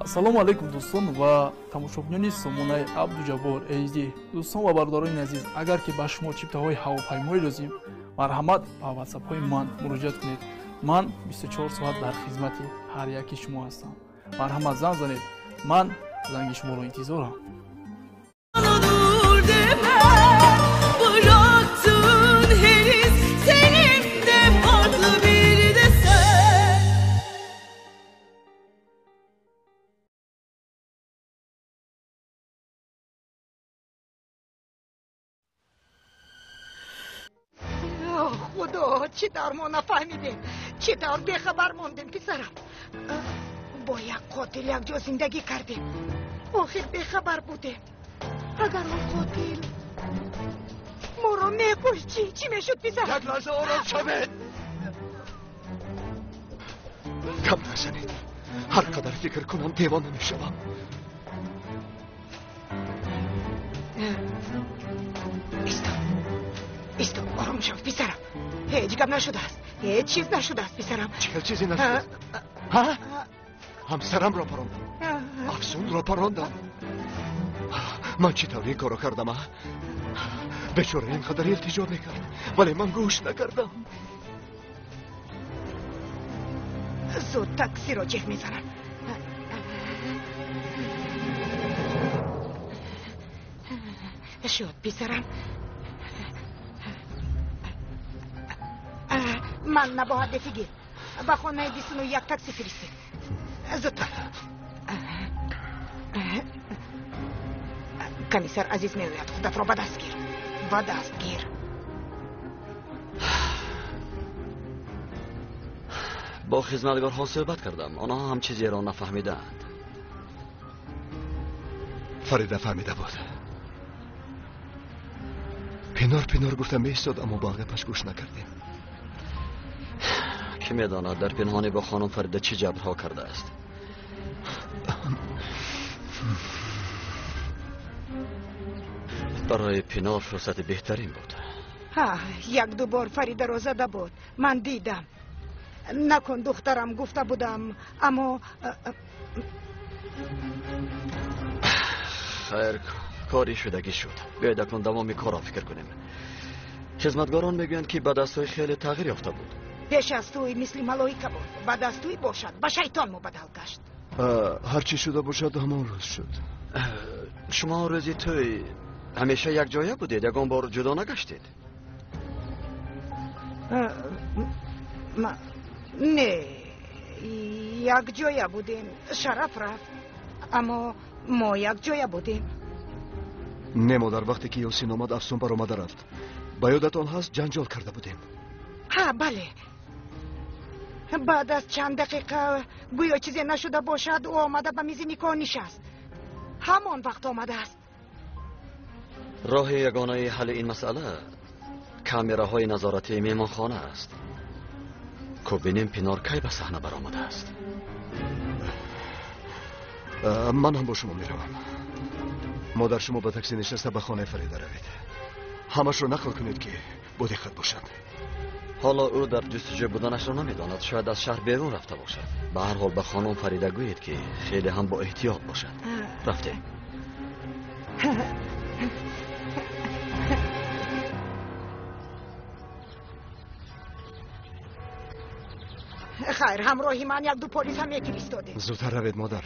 ассалому алайкум дӯстон ва тамошобинони сомонаи Абдуҷаббор HD. Дӯстон ва бардорони азиз, агар ки ба шумо чиптаҳои ҳавопаймоӣ лозим, марҳамат ба ватсапҳои ман муроҷиат кунед. Ман 24 соат дар хизмати ҳар яки шумо ҳастам. марҳамат занг занед, ман занги шуморо интизорам. خدا چی در ما نفهمیدیم، چی در بیخبر موندیم پسرم. با یک قاتل یک جا زندگی کردیم، آخر بیخبر بودیم. اگر اون قاتل ما را میکش چی میشد پسرم؟ یک لحظه آرام شوید، کم نزنید. هر قدر فکر کنم دیوانه میشوم. ایستا آرام شو پسرم، هیچ گپ نشده است، هیچ چیز نشده است پسرم. چه چیزی نشده است؟ ها؟ همسرم را پراندم، افسون را پراندم. من چی طوری کارو کردم؟ بیچاره اینقدر التجا میکرد ولی من گوش نکردم. زود تاکسی را جه میزنم. شد پسرم، من نباید بفیگیر. با خانه 21 تاکسی فرستید. زودتر. کمیسر عزیز میگوید خودت را به دست گیر، به دست گیر. با خدمتگارها صحبت کردم، آنها هم چیزی را نفهمیدند. فریده فهمیده بود. پنار گفتم ایستاد، اما باقی پس گوش نکردیم. کی میداند در پنهانی با خانم فریده چه جبرها کرده است. برای پنار فرصت بهترین بود. یک دو بار فریده را زده بود، من دیدم. نکن دخترم گفته بودم، اما خیر کاری شدگی شد. بیاید اکنون دوام کار را فکر کنیم. خدمتگاران میگویند که به دستوی خیلی تغییر یافته بود. پیش از توی مثل ملائکه بود، بعد از توی باشد به شیطان مبدل گشت. هرچی شده باشد همان روز شد. شما روزی توی همیشه یک جایه بودید؟ یکان بار جدا نگشتید؟ نه، یک جایه بودیم. شرف رفت، اما ما یک جایه بودیم. نه مادر، وقتی که یاسین آمد افسون بر آمده رفت. با یادتان هست جنجال کرده بودیم. بله. بعد از چند دقیقه گویا چیزی نشده باشد او آمده به میز نکاح نشست. همان وقت آمده است. راه یگانه حل این مسئله کامراهای نظارتی میهمانخانه است. که ببینیم پنار کی به صحنه برآمده است. من هم با شما میروم. مادر شما به تاکسی نشسته به خانه فریده روید. همش رو نقل کنید که با دقت باشد. حالا او در جستجو بودنش را نمیداند، شاید از شهر بیرون رفته باشد. به هر حال به خانم فریده گویید که خیلی هم با احتیاط باشد. رفتیم. خیر، همراهی من یک دو پلیس هم یکی ایستاده. زودتر روید مادر.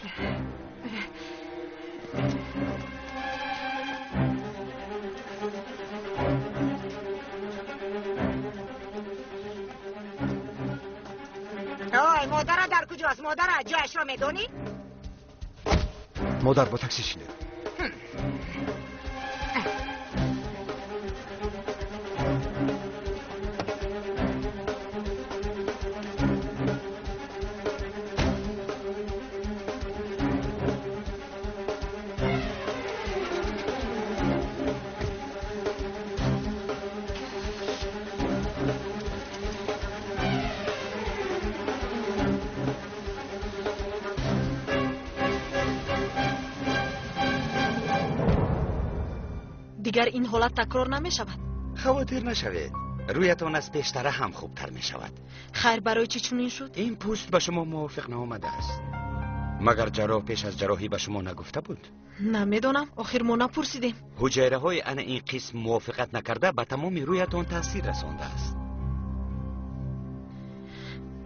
مادر در کجاست؟ مادر جایش را میدونی؟ مادر با تاکسی شینید. دیگر این حالت تکرار نمی شود. خواطر نشوید، رویتان از پیشتر هم خوبتر می شود. خیر برای چی چنین شد؟ این پوست به شما موافق نآمده است. مگر جراح پیش از جراحی به شما نگفته بود؟ نمیدونم، آخر ما نپرسیدیم. حجره های ان این قسم موافقت نکرده به تمام رویتان تاثیر رسانده است.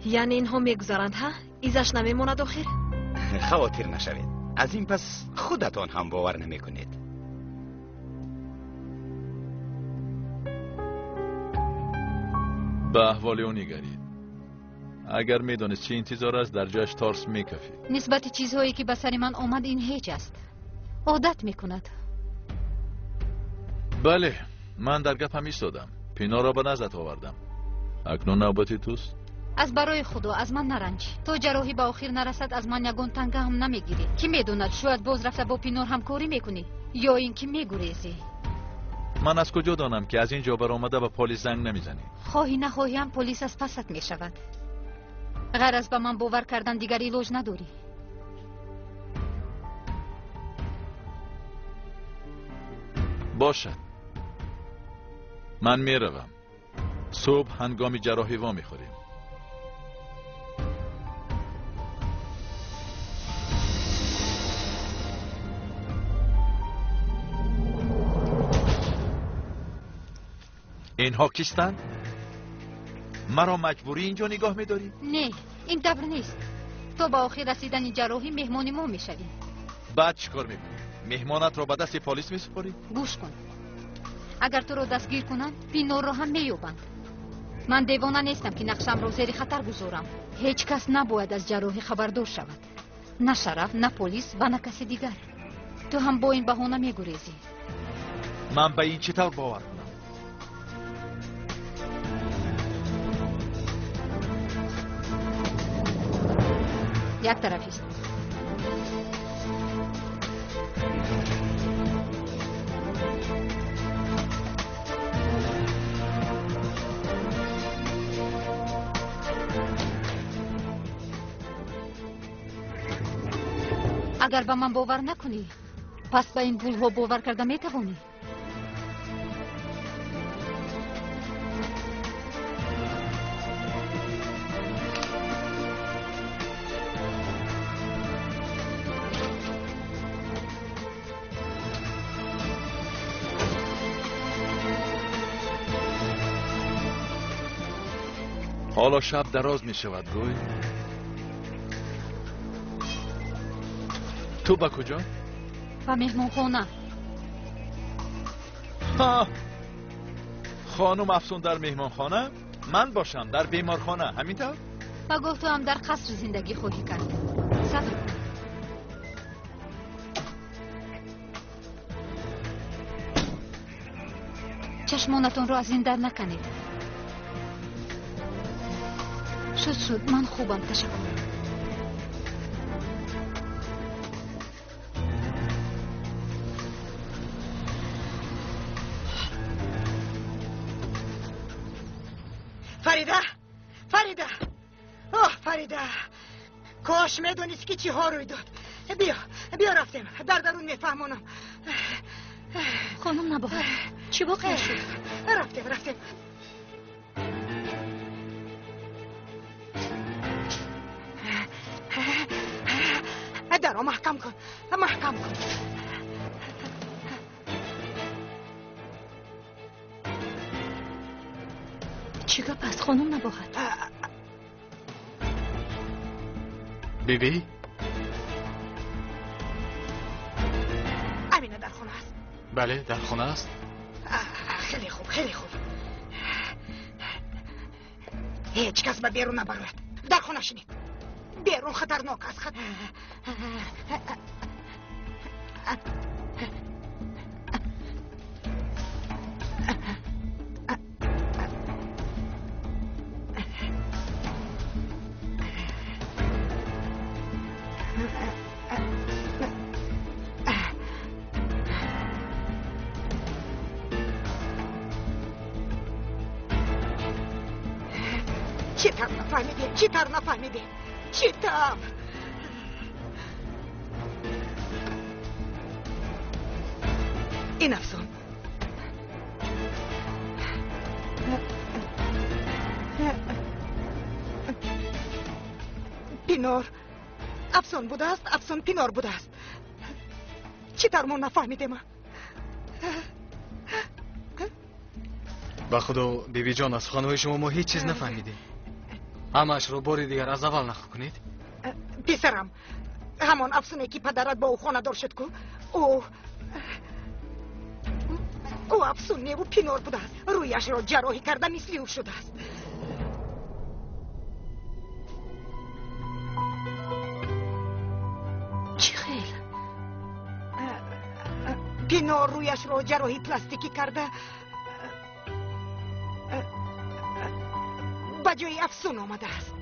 یعنی اینها میگذارند ها؟ ایزش نمیموند آخر؟ خاطر نشوید. از این پس خودتان هم باور نمی کنید. به احوال او نگرید. اگر میدونست چه انتظار است در جایش تارس میکفید. نسبت چیزهایی که به سر من آمد این هیچ است. عادت میکند. بله، من در گپ هم ایستادم. پینا را به نظرت آوردم. اکنون نوبت توست. از برای خدا از من نرنج. تو جراحی به آخر نرسد از من یگان تنگه هم نمیگیری. کی میدوند شاید باز رفته با پینور همکاری میکنی یا اینکه میگریزی. من از کجا دانم که از اینجا برآمده به پلیس زنگ نمیزنی؟ خواهی نخواهی هم پلیس از پست میشود. غیر از به من باور کردن دیگر ایلاج نداری. باشد. من میروم. صبح هنگام جراحی وا میخوریم. اینها کیستند؟ مرا مجبوری اینجا نگاه میداری؟ نه، این دبر نیست. تو با آخر رسیدن جراحی مهمان ما میشوی. بعد چیکار میکنی؟ مهمانت را به دست پلیس میسپاری؟ گوش کن. اگر تو رو دستگیر کنند پینور رو هم مییابند. من دیوانه نیستم که نقشم رو زیر خطر گذارم. هیچ کس نباید از جراحی خبردار شود. نه شرف، نه پلیس و نه کسی دیگر. تو هم با این بهانه میگریزی. من به این چطور باور کنم؟ یک طرفی است. اگر به من باور نکنی پس به این پول ها باور کرده میتوانی. حالا شب دراز می شود گوی. تو با کجا؟ و مهمون خانه. خانم افسون در مهمان خانه؟ من باشم در بیمار خانه، همینطور؟ و گفت تو هم در قصر زندگی خواهی کرد. صبر کن. چشمانتون رو از این در نکنید. شد من خوبم، تشکر. فریده اوه فریده، کاش میدونست که چی ها روی داد. بیا رفتیم در درون میفهمونم. خانم نباید چی واقع شد؟ رفتیم درو محکم کن. چی گپ است خانم نباید؟ بیبی؟ امینه در خونه است. بله در خونه است. خیلی خوب هیچ کس به بیرون نبرد. در خونه شنید بیرون خطرناک است. چطور نفهمیدی؟ چطور؟ این افسون پینور افسون بوده است، افسون پینار بوده است. چی در ما نفهمیدیم؟ با خدا بیبی جان از سخنهای شما ما هیچ چیز نفهمیدیم. همش رو باری دیگر از اول نقل کنید. پسرم، همان افسونه که پدرت با او خانه دار شد که او افسونه و پینار بوده است. رویش را جراحی کرده مثل او شده است. چی خیل؟ پینار رویش را جراحی پلاستیکی کرده به جای افسون آمده است.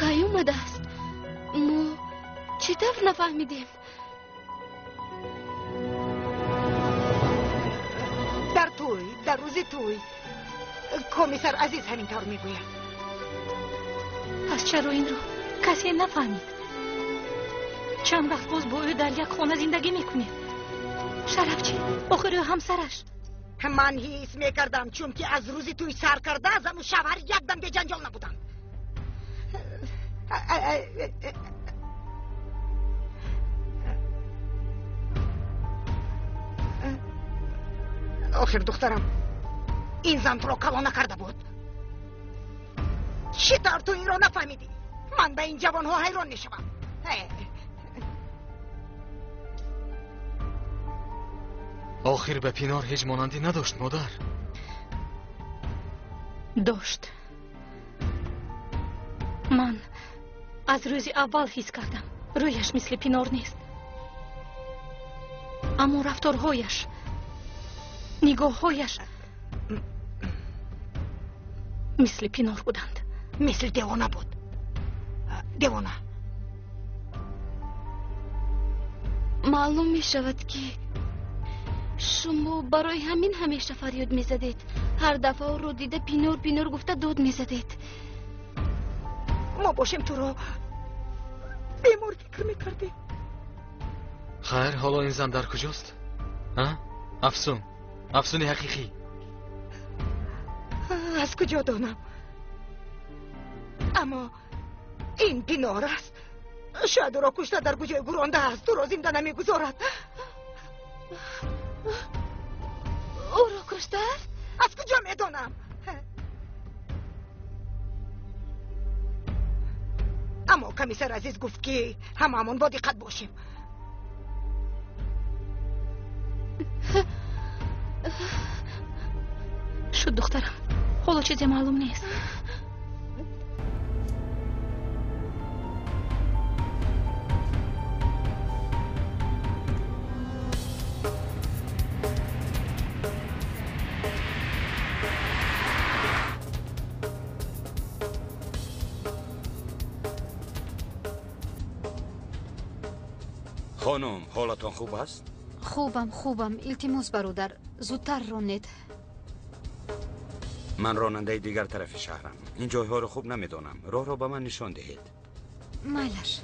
کی اومده است؟ ما چی طور نفهمیدیم؟ در روز توی کمیسر عزیز همینطور میگوید. پس چرا این رو کسی نفهمید؟ چند وقت باز با او در یک خانه زندگی میکنیم. شرفچی آخر او همسرش. من حس میکردم چون که از روزی توی سر کرده زن و شوهر یک دم به جنجال نبودن. آخر دخترم این زن تو را کلا نکرده بود. چطور تو این را نفهمیدی؟ من به این جوان ها حیران میشم. آخر به پینار هیچ مانندی نداشت مادر. داشت. من از روز اول حس کردم رویش مثل پینار نیست، اما رفتارهایش، نگاههایش مثل پینار بودند. مثل دیوانه بود. دیوانه. معلوم می شود که شما برای همین همیشه فریاد می زدید. هر دفعه او رو دیده پینار پینار گفته داد می زدید. ما باشیم تو رو بیمار فکر می کردیم. خیر حالا این زن در کجاست؟ افسون حقیقی از کجا دانم؟ اما این پینار است. شاید او را کشته در گوشه گرانده است. او را زنده نمیگذارد. او را کشته است؟ از کجا میدانم؟ اما کمیسر عزیز گفت که هممون با دقت باشیم. شد دخترم، حالا چیزی معلوم نیست. خانم حالتان خوب است؟ خوبم. التماس برادر زودتر رانید. من راننده دیگر طرف شهرم. این جایها رو خوب نمیدانم. راه را به من نشان دهید. مایلش.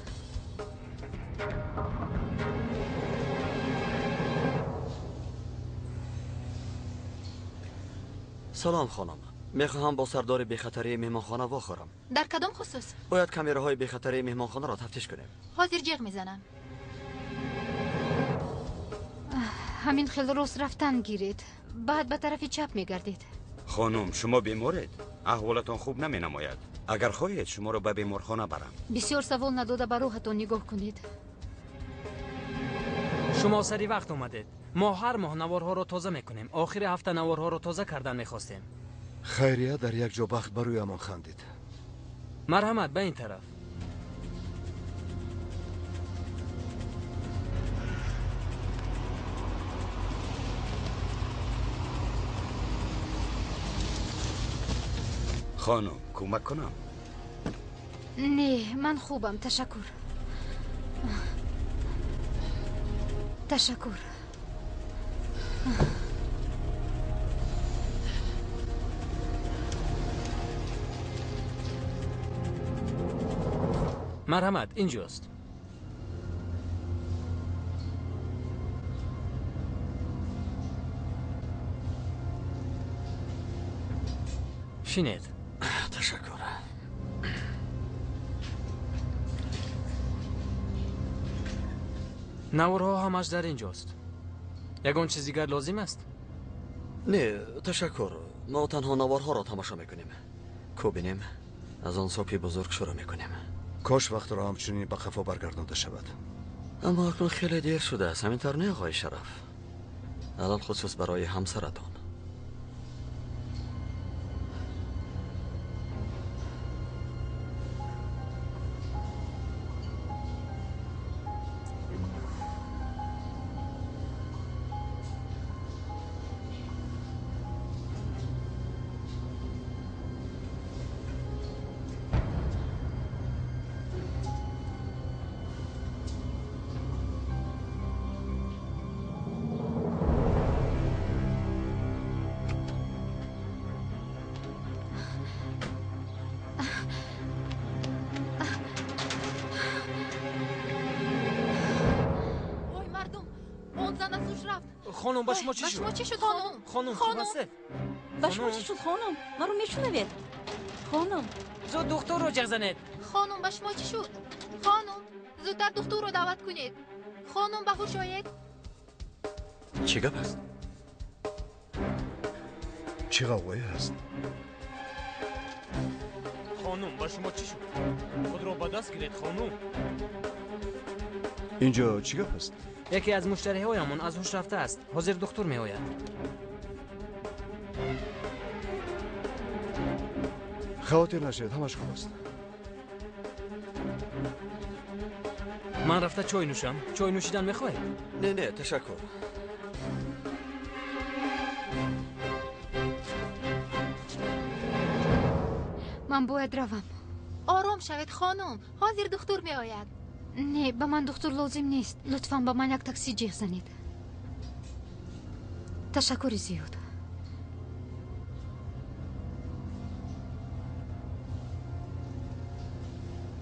سلام خانم. میخواهم با سردار بی‌خطری مهمانخانه واخورم. در کدام خصوص؟ باید کامیراهای بی‌خطری مهمانخانه را تفتیش کنیم. حاضر جیغ میزنم. همین خیل راست رفتن گیرید، بعد به طرف چپ میگردید. خانم شما بیمارید؟ احوالتان خوب نمی نماید. اگر خواهید شما را به بیمارخانه برم. بسیار سوال نداده به روحتان نگاه کنید. شما سری وقت اومدید. ما هر ماه نوارها رو تازه میکنیم. آخر هفته نوارها رو تازه کردن میخواستیم. خیریه در یک جا بخت بروی امان خندید. مرحمت به این طرف. خانم کمک کنم؟ نه من خوبم، تشکر. مرحمت اینجاست. بنشینید. تشکر. نوارها همش در اینجاست. یگان چیز دیگر لازم است؟ نه تشکر. ما تنها نوارها را تماشا میکنیم. کو بینیم از آن صبح بزرگ شروع میکنیم. کاش وقت را همچنین به قفا برگردانده شود. اما اکنون خیلی دیر شده است. همینطور نه آقای شرف؟ الان خصوص برای همسرتان. خانم با شما چی شد؟ با شما چی شد خانم؟ خانم چی بسته؟ با شما چی شد خانم؟ ما رو میشنوید خانم. زود دکتر رو جغ زنید. خانم با شما چی شد؟ خانم زودتر دکتر رو دعوت کنید. خانم به هوش آید. چی گپ است؟ چی قوی است؟ خانم با شما چی شد؟ خود را با دست گیرید خانم. اینجا چی گپ است؟ یکی از مشتری هایمان از هوش رفته است. حاضر دکتر می آید. خاطر نشید همش خوب است. من رفته چای نوشم. چای نوشیدن میخواهید؟ نه نه تشکر. من باید روم. آرام شوید خانم. حاضر دکتر می آید. نه به من دکتر لازم نیست. لطفاً به من یک تاکسی جیغ زنید. تشکر زیاد.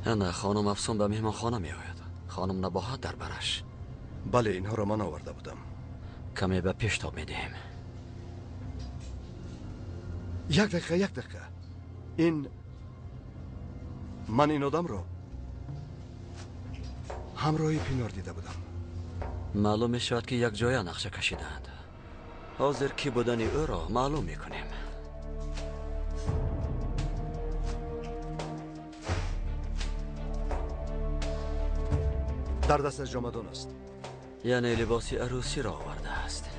نه خانم افسون به مهمان خانه می آید. خانم نباهد در برش. بله اینها را من آورده بودم. کمی به پیش تاب می دهیم. یک دقیقه. من این آدم را همراهی پینار دیده بودم. معلوم می شود که یک جای نقشه کشیدند. حاضر کی بودن او را معلوم می کنیم. در دست از جامدان است. یعنی لباسی عروسی را آورده است.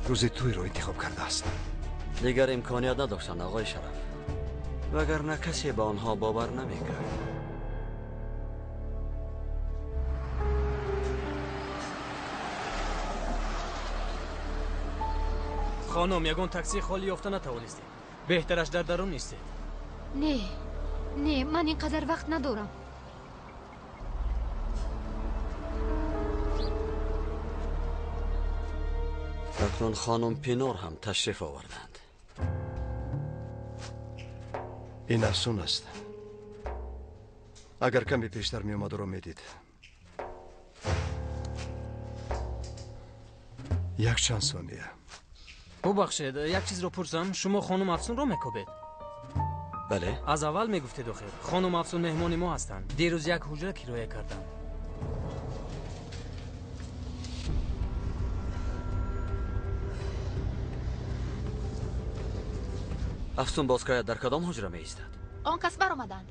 روز توی را انتخاب کرده است. دیگر امکانیت نداشتند آقای شرف. وگرنه کسی به آنها باور نمی کرد. خانم یگان تاکسی خالی یافته نتوانستید. بهترش در درون نیستید. نه من اینقدر وقت ندارم. اکنون خانم پینور هم تشریف آوردند. این افسون است. اگر کمی پیشتر می آمد رو می دید. یک چند ثانیه. ببخشید یک چیز رو پرسم. شما خانم افسون رو میکوبید؟ بله. از اول میگفتید آخر خانم افسون مهمان ما هستند. دیروز یک حجره کرایه کردند. افسون بازکاید در کدام حجره می ایستد؟ آن کس بر آمدند.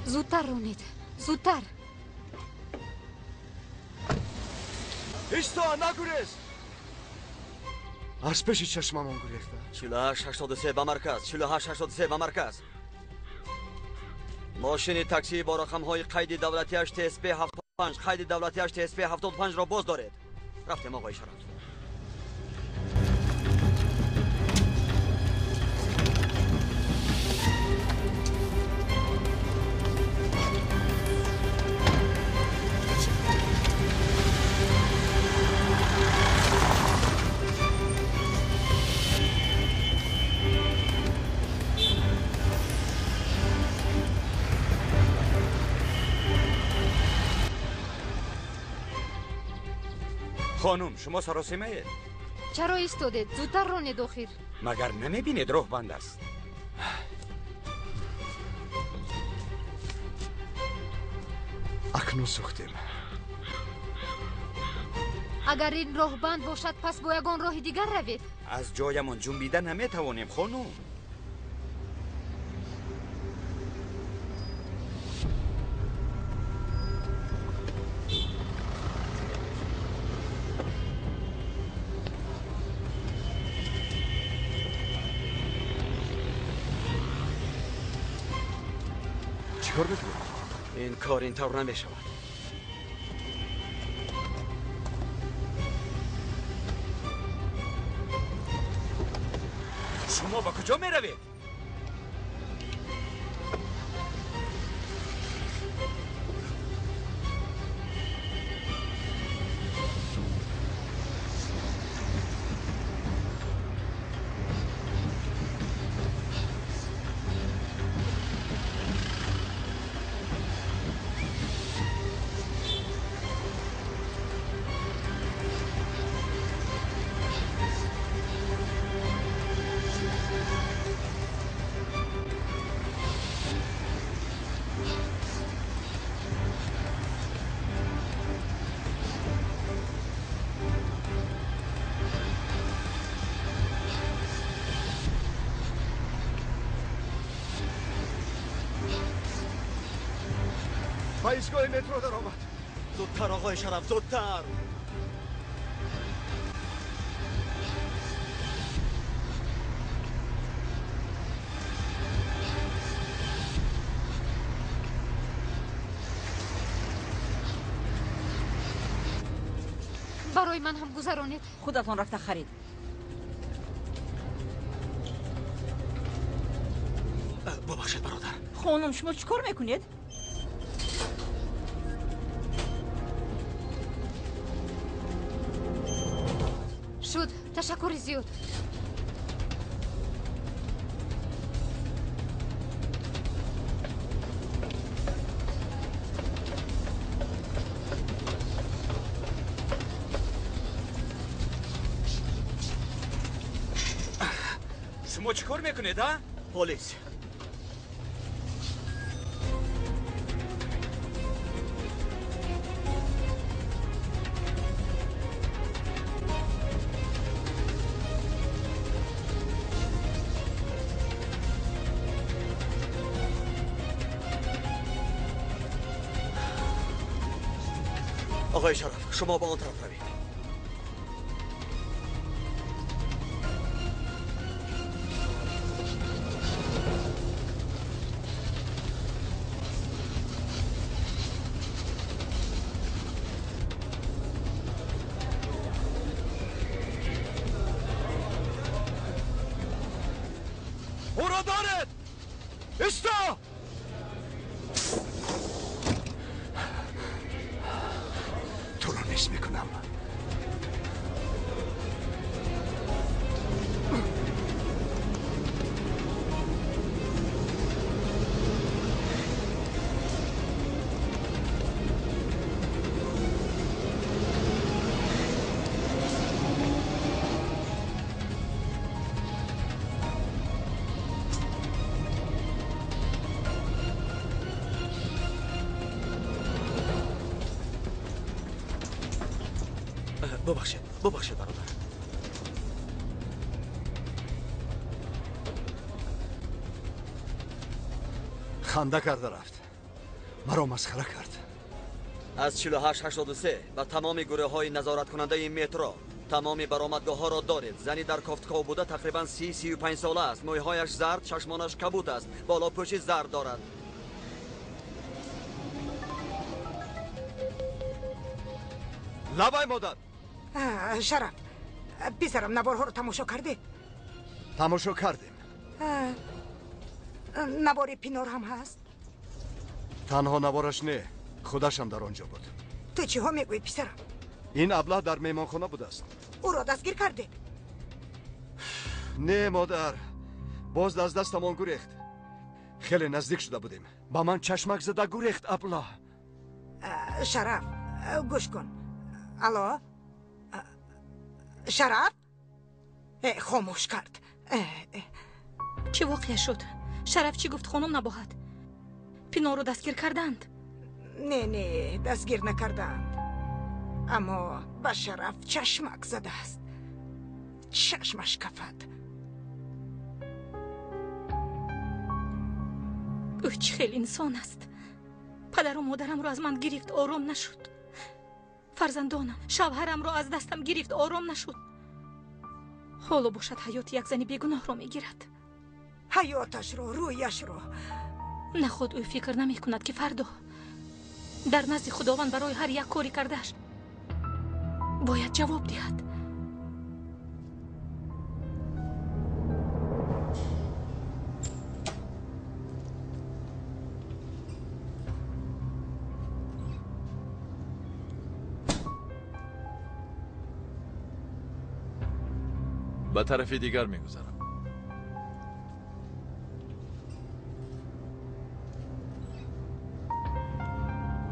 زودتر رونید. زودتر. ایستا نگریز. از پیش چشمم گریخته. 4883 به مرکز. 4883 به مرکز. ماشین تاکسی با رقم‌های قید دولتی HTSP 75 قید دولتی HTSP 75 را باز دارید. رفتیم آقای شرف. خانم شما سراسیمه چرا ایستادید؟ زودتر رانید آخر. مگر نمیبینید راه بند است؟ اکنون سوختیم. اگر این راه بند باشد پس با یگان راه دیگر روید. از جایمان جنبیده نمیتوانیم خانم. چیکار میکنی؟ این کار اینطور نمیشود. شما با کجا میروید؟ ایستگاه مترو در آمد. زودتر آقای شرف، زودتر. برای من هم گذرانید. خودتان رفته خرید. ببخشید برادر. خانم شما چیکار میکنید؟ شد. تشکر زیاد. شما چیکار میکنید ها؟ پلیس. آقای شرف شما با آن طرف روید. او را دارد! استا! تو را نیست میکنم. ببخشید برادر. خنده کرده رفت. مرا مسخره کرد. از 4883 و تمام گروه های نظارت کننده این مترو تمام برآمدگاه ها را دارید. زنی در کافتکا بوده تقریبا 35 ساله است. موهایش زرد، چشمانش کبود است. بالا پوشی زرد دارد. لبای مادر. شرف پسرم نوارها رو تماشا کرده؟ تماشا کردیم. نوار پینار هم هست؟ تنها نوارش نه، خودش هم در آنجا بود. تو چی ها میگوی پسرم؟ این ابله در میمانخانه بوده است. او را دستگیر کرده؟ نه مادر، باز از دستمان گریخت. خیلی نزدیک شده بودیم. با من چشمک زده گریخت ابله. شرف گوش کن. الو شرف خاموش کرد. چی واقع شد؟ شرف چی گفت خانم نباید؟ پینا رو دستگیر کردند؟ نه دستگیر نکردند، اما به شرف چشمک زده است. چشمش کفد. او چه خیلی انسان است. پدر و مادرم رو از من گرفت، آرام نشد. فرزندانم، شوهرم رو از دستم گرفت، آرام نشد. حالا باشد حیات یک زنی بیگناه رو میگیرد. حیاتش رو، رویش رو. نه خود او فکر نمی کند که فردا در نزد خداوند برای هر یک کاری کردهش باید جواب دهد. به طرف دیگر میگذارم.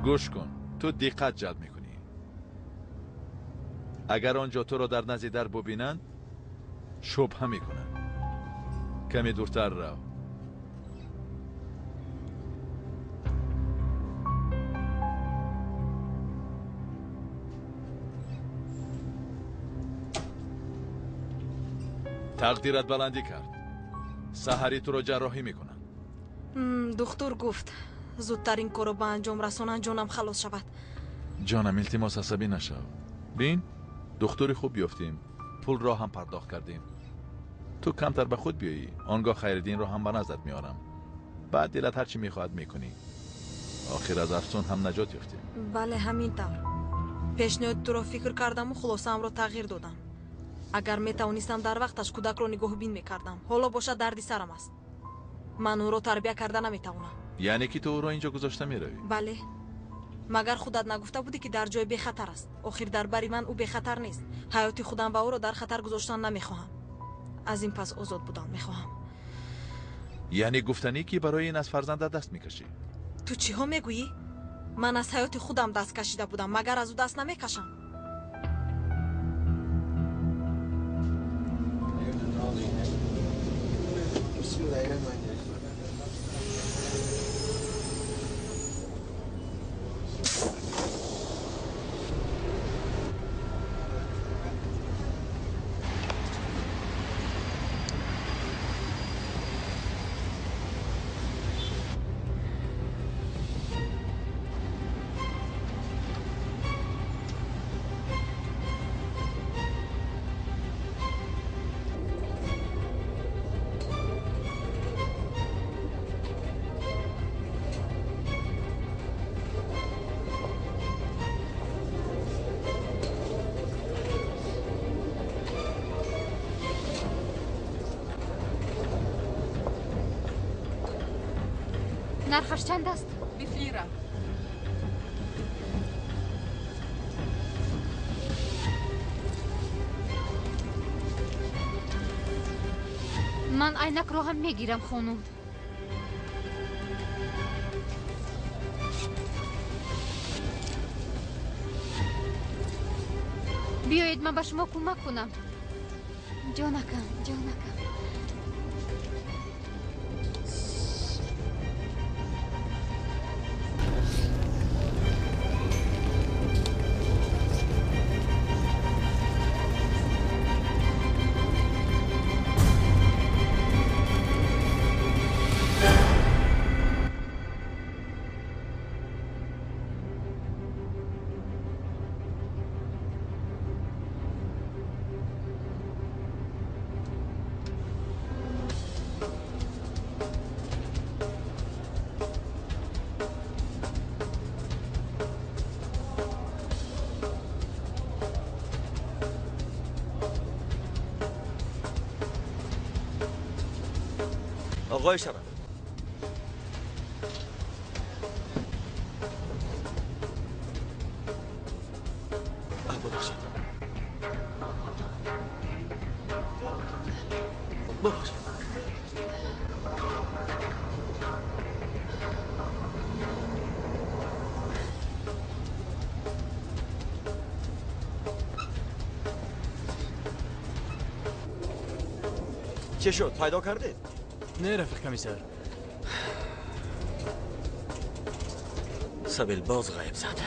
گوش کن، تو دقت جلب میکنی. اگر آنجا تو را در نزد در ببینند شبهه میکنند. کمی دورتر رو. تقدیرت بلندی کرد. سحری تو را جراحی میکنن. دکتر گفت زودتر این کارو به انجام رسانن جانم خلاص شود. جانم التماس عصبی نشو. بین دکتری خوب بیافتیم، پول را هم پرداخت کردیم. تو کمتر به خود بیایی، آنگاه خیردین را هم به نظرت میارم. بعد دلت هر چی میخواهد میکنی. آخر از افسون هم نجات یافتیم. بله همین طور. پیشنهاد تو را فکر کردم و خلاصم را تغییر دادم. اگر میتوانستم در وقتش کودک را نگاه بین میکردم. حالا باشد دردی سرم است. من او را تربیت کرده نمیتوانم. یعنی که تو او را اینجا گذاشته میروی؟ بله. مگر خودت نگفته بودی که در جای بی خطر است؟ آخر در بری من او بی خطر نیست. حیات خودم و او را در خطر گذاشتن نمیخواهم. از این پس آزاد بودن میخواهم. یعنی گفتنی که برای این از فرزندت دست میکشی؟ تو چی ها میگویی؟ من از حیات خودم دست کشیده بودم، مگر از او دست نمیکشم؟ نرخش چند است؟ 20 لیره. من عینک رو هم میگیرم خانم. بیایید من به شما کمک کنم. جانکم. آقای شرف، ببخشید. چه شد؟ پیدا کردید؟ نه رفیق کمیسر. سبیل باز غیب زد.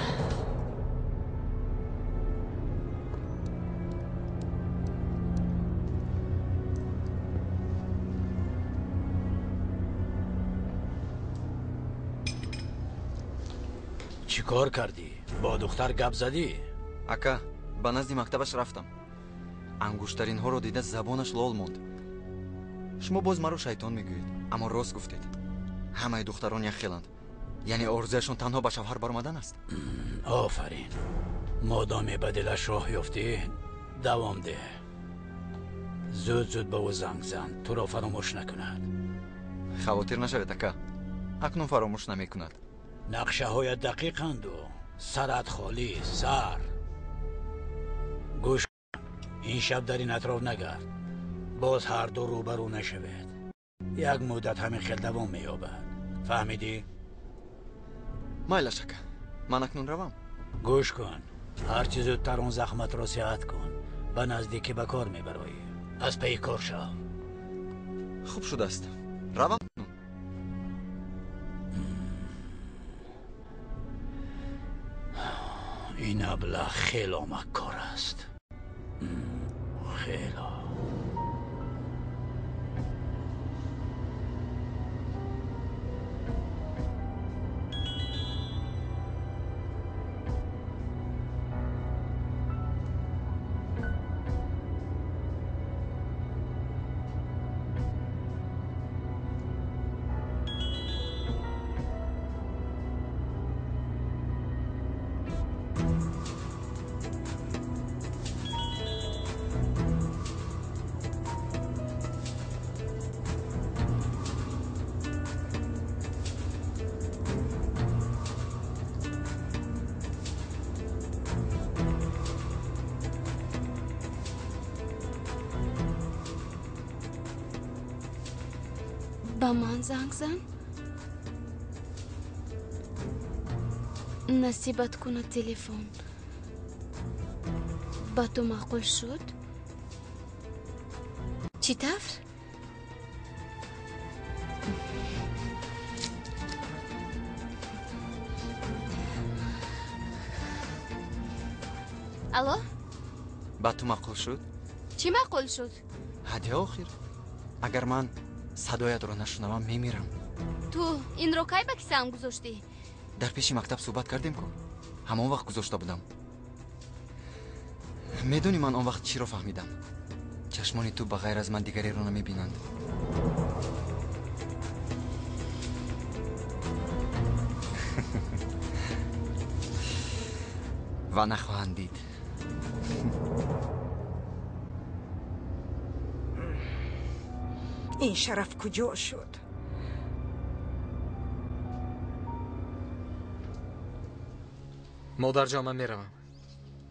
چی کار کردی؟ با دختر گپ زدی؟ اکا با نزدی مکتبش رفتم. انگشترین ها رو دیده زبانش لال موند. شما باز مرا شیطان میگویید، اما راست گفتید. همه دختران یک خیلند. یعنی آرزویشون تنها به شوهر برآمدن است. آفرین. مادام به دلش راه یافتی دوام ده. زود به او زنگ زن تو را فراموش نکند. خواطر نشوید اکا، اکنون فراموش نمیکند. نقشه های دقیقند و سرت خالی سر. گوش کن، این شب در این اطراف نگرد. باز هر دو روبرو نشوید. یک مدت همین خیل دوام مییابد. فهمیدی؟ مایلش اکا، من اکنون روم. گوش کن، هرچی زودتر اون زحمت را صحت کن. به نزدیکی به کار میبرایی. از پی کار شو. خوب شده است. روم. این ابله خیلی مکار است. خیلی. با من زنگ زن نصیبت کنه تلفن با تو معقول شد؟ چی طرف؟ الو؟ با تو معقول شد؟ چی معقول شد؟ حدی آخر اگر من صدایت رو نشنوم میمیرم. تو این رو کی به کیسه‌ام گذاشتی؟ در پیش مکتب صحبت کردیم که همون وقت گذاشته بودم. میدونی من آن وقت چی رو فهمیدم؟ چشمان تو بغیر از من دیگری رو نمیبینند. و نخواهند دید. این شرف کجا شد؟ مادر جان من میروم.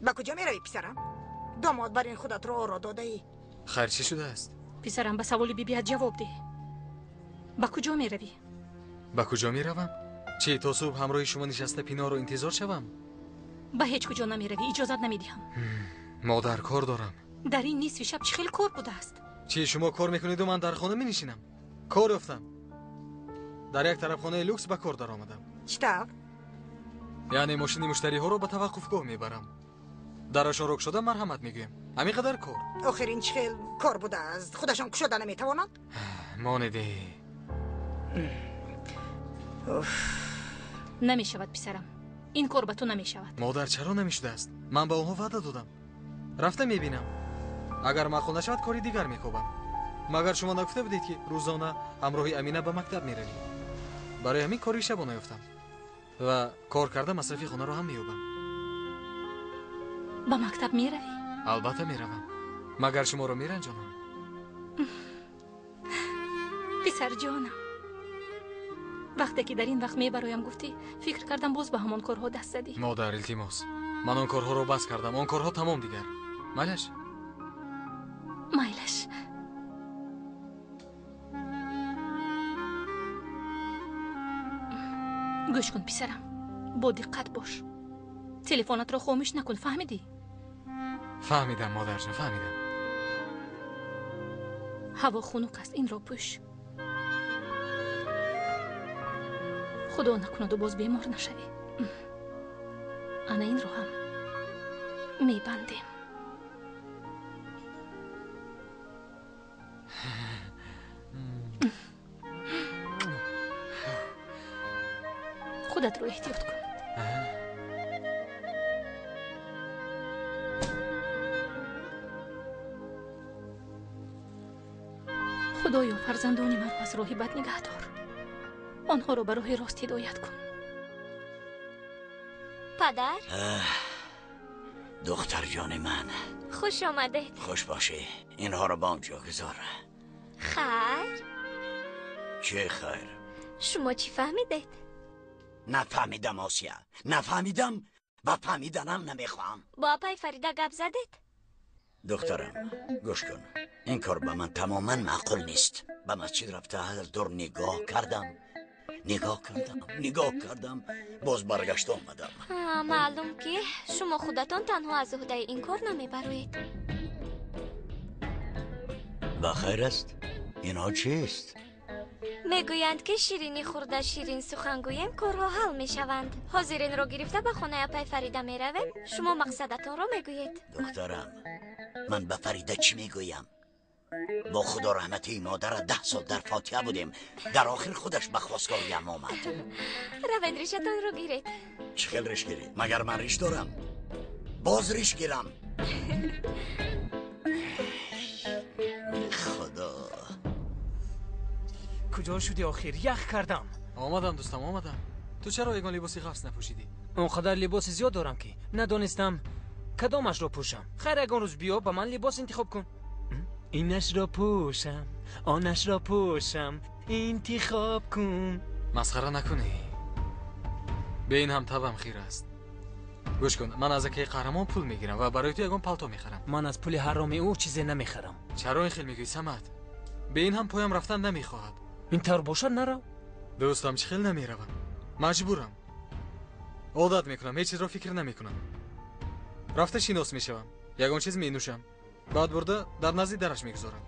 با کجا میروی پسرم؟ داماد بر این خودت رو آرا داده ای؟ خیر چی شده است؟ پسرم به سوال بیبیت جواب ده. با کجا میروی؟ با کجا میروم؟ چی تا صبح همراه شما نشسته پینا رو انتظار شوم؟ به هیچ کجا نمیروی، اجازت نمیدهم. مادر کار دارم. در این نصف شب چه خیلی کار بوده است. چی شما کار میکنید و من در خانه مینشینم؟ کار افتم. در یک طرف خانه لوکس به کار در آمدم. چطور؟ یعنی ماشین مشتری ها رو به توقفگاه میبرم. درش رک شده مرحمت میگیم. همین قدر کار. آخر این چه خیلی کار بوده است. خودشان کشوده نمیتواند؟ مانده. نمیشود پسرم. این کار به تو نمیشود. مادر چرا نمیشده است؟ من به اونها وعده دادم. رفته میبینم. اگر معقول نشود کاری دیگر میکوبم. مگر شما نگفته بودید که روزانه همراه امینه به مکتب میروی؟ برای همین کاری شبانه یافتم و کار کرده مصرفی خانه رو هم مییابم. به مکتب میروی؟ البته میروم. مگر شما رو میرنجانم؟ پسر جانم، وقتی که در این وقت میبرایم گفتی فکر کردم باز به همان کارها دست زدی. مادر التماس، من اون کارها رو بس کردم. اون کارها تمام دیگر. مالش؟ مایلش. گوش کن پسرم، با دقت باش. تلفنت را خاموش نکن، فهمیدی؟ فهمیدم مادر جان، فهمیدم. ҳаво хунук аст, инро пӯш. худо накунаду боз бемор нашавӣ. ана инро ҳам мебандем. خودت رو احتیاط کن. خدایا فرزندان مرا از راه بد نگه دار. آنها را به راه راست هدایت کن. پدر دختر جان من، خوش آمدید. خوش باشی. اینها رو با اونجا گذار. خیر؟ چه خیر؟ شما چی فهمیدید؟ نفهمیدم آسیا، نفهمیدم و فهمیدنم نمیخوام. با آپای فریده گپ زدید؟ دخترم گوش کن، این کار به من تماما معقول نیست. به مسجد رفته از دور نگاه کردم باز برگشت آمدم. معلوم که شما خودتان تنها از عهده این کار نمیبروید. بخیر است؟ اینها چیست؟ میگویند که شیرینی خورده شیرین سخن گویم کارها حل میشوند. حاضرین را گرفته به خانه اپای فریده میرویم. شما مقصدتان را میگویید. دخترم من به فریده چی میگویم؟ با خدا رحمتی مادر 10 سال در فاتحه بودیم، در آخر خودش به خواستگاریم آمد. روید ریشتان رو گیرید. چه خیل ریش گیری؟ مگر من ریش دارم؟ باز ریش گیرم. خدا کجا شدی آخر؟ یخ کردم. آمدم دوستم آمدم. تو چرا یگان لباسی خاص نپوشیدی؟ اونقدر لباس زیاد دارم که ندانستم کدامش را پوشم. خیر یگان روز بیا با من لباس انتخاب کن. اینش را پوشم، آنش را پوشم، انتخاب کن. مسخره نکنی. به این هم تبم خیر است. گوش کن، من از یک قهرمان پول میگیرم و برای تو یگان پالتو میخرم. من از پول حرام او چیزی نمیخرم. چرا این خیل میگویی سمت؟ به این هم پایم رفتن نمیخواهد. این طور باشد نرو. دوستم چه خیل نمیروم. مجبورم. عادت میکنم، هیچ چیز را فکر نمیکنم. رفته شیناس میشوم. یگان چیز مینوشم. بعد برده در نزد درش میگذارم.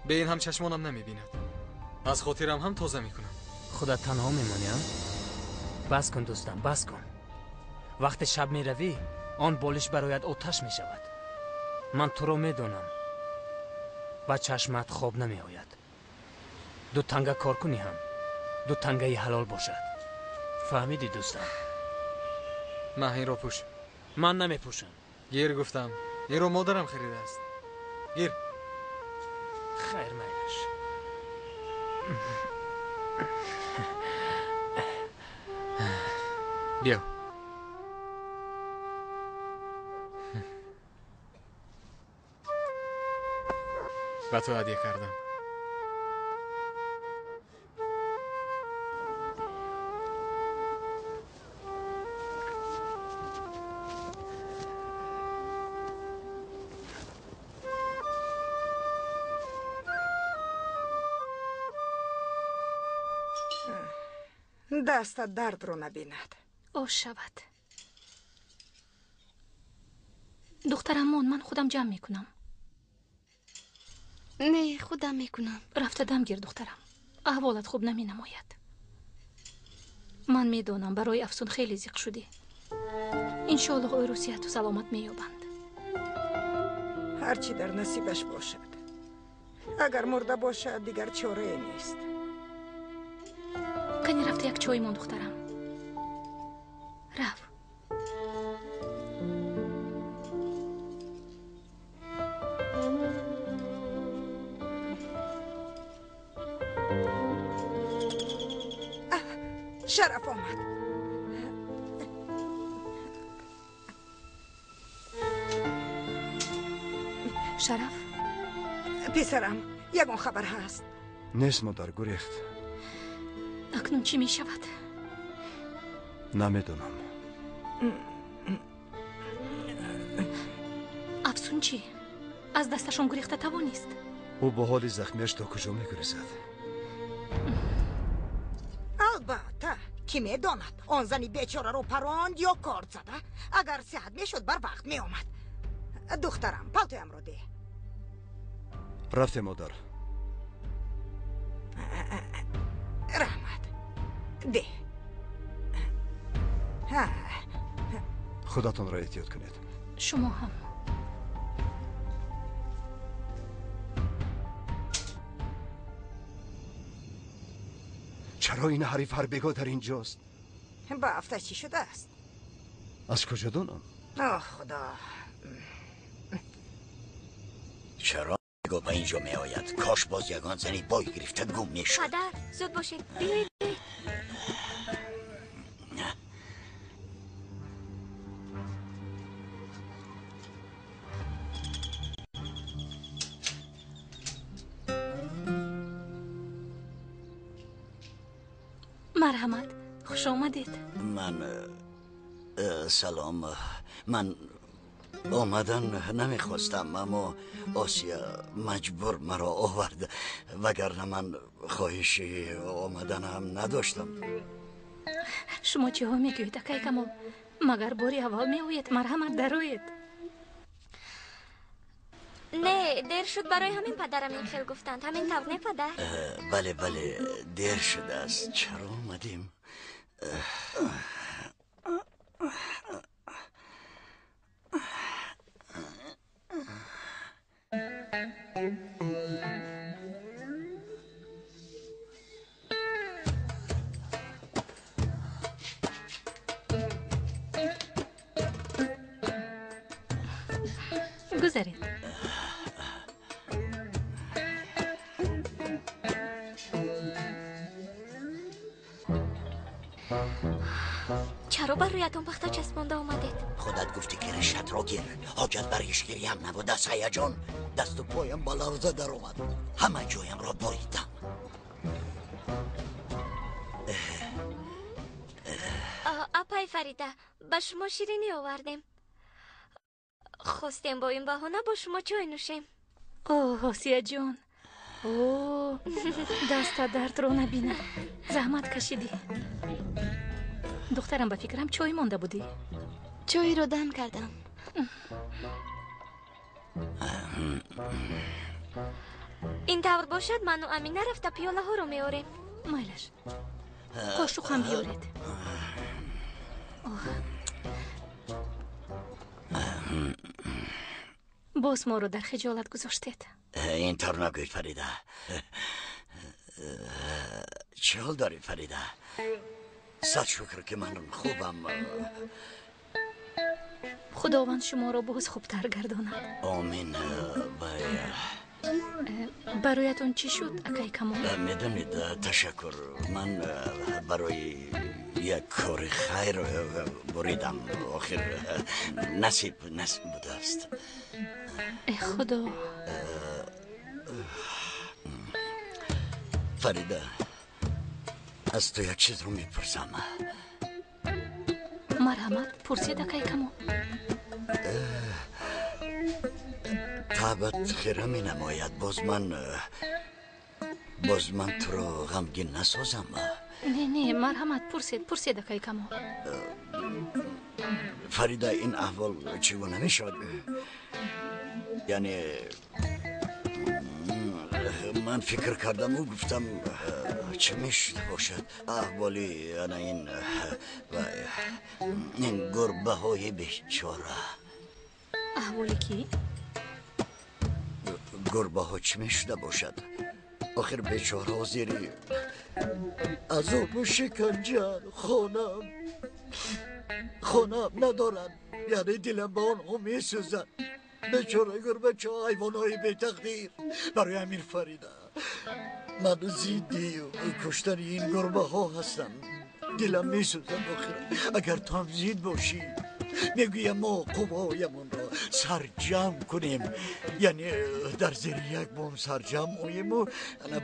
به این هم چشمانم نمیبیند. از خاطرم هم تازه میکنم. خودت تنها میمانی ها؟ بس کن دوستم، بس کن. وقت شب میروی آن بالش برایت آتش میشود. من تو رو میدونم. با چشمت خواب نمیآید. دو تنگه کار کنی هم دو تنگه حلال باشد. فهمیدی دوستم؟ من این را پوش. من نمیپوشم. گیر گفتم. این رو مادرم خریده است. گیر. خیر میلش. بیا. و تو هدیه کردم. دستت درد رو نبیند. آش شود. دخترم من خودم جمع میکنم. نه خودم میکنم. رفته دم گیر دخترم. احوالت خوب نمی نماید. من میدونم برای افسون خیلی زیق شدی. انشالله اوی رو صحت و سلامت مییابند. هرچی در نصیبش باشد. اگر مرده باشد دیگر چاره نیست. کنی رفته یک چای من دخترم. رفت. شرف آمد. شرف پسرم یگان خبر هست. نیست مادر، گریخت. اکنون چی می شود؟ نمیدونم. افسون چی؟ از دستشون گریخته توانیست؟ او با حال زخمیش تا کجا میگریزد؟ البته کی میداند آن زنی بیچاره رو پراند یا کارد زده. اگر صحت میشد بر وقت میآمد. دخترم پالتویم رو ده. رفته مادر. رحمت ده. خودتون را احتیاط کنید. شما هم. چرا این حریف هربگا در اینجاست؟ با هفته چی شده است؟ از کجا دونم؟ آه خدا. چرا بگو به اینجا می آید؟ کاش باز یگان زنی بای گرفته گم میشد. پدر زود باشید بیایید. مرحمت خوش آمدید. سلام. من آمدن نمیخواستم اما آسیا مجبور مرا آورد وگرنه من خواهشی آمدن هم نداشتم. شما چی ها میگوید اکای کمال؟ مگر باری اول میوید؟ مرحمت دروید. نه دیر شد برای همین پدرم این خیل گفتند. همین طور نه پدر؟ بله دیر شده است. چرا آمدیم؟ گذارید. چرا بر رویتون پخته چسبانده آمدید؟ خودت گفتی که رشت را گیر. حاجت برایش گیری هم نبود. از هیجان دست و پایم با لرزه در اومد. همه جایم را بریدم. اپای فریده به شما شیرینی آوردیم. خواستیم با این بهانه با شما چای نوشیم. اوه آسیا جان. اوه دست درد رو نبینه. زحمت کشیدی. دخترم به فکرم چای مانده بودی. چای رو دم کردم. این طور باشد من و امینه رفته پیاله ها رو میاریم. مایلش قاشق هم بیارید. باز ما رو در خجالت گذاشتید. این طور نگوید فریده. چه حال داری فریده؟ صد شکر که من خوبم. خداوند شما را باز خوبتر گرداند. آمین. برایتون چی شد اکای کمال؟ میدونید تشکر. من برای یک کار خیر بریدم. آخر نصیب بوده است. ای خدا. فریده از تو یک چیز رو میپرسم. مرحمت پرسید اکای کمال. طبعت خیره می نماید. باز من تو را غمگین نسازم. نه مرحمت پرسید اکای کمال. فریده این احوال چگونه می شد؟ یعنی من فکر کردم و گفتم چه میشده باشد احوالی انا این گربه های بیچاره. احوالی کی؟ گربه ها چه میشده باشد؟ آخر بیچاره ها زیری عذاب و شکنجه خانم ندارن. یعنی دلم با آنها میسوزن. بیچاره گربه چه حیوان های بی تقدیر. برای امیر فریده من زیدی و کشتن این گربه ها هستم. دلم میسوزن. آخر اگر تو هم زید باشی میگویم ما قوایمون را سرجم کنیم. یعنی در زیر یک بام سرجم اویم و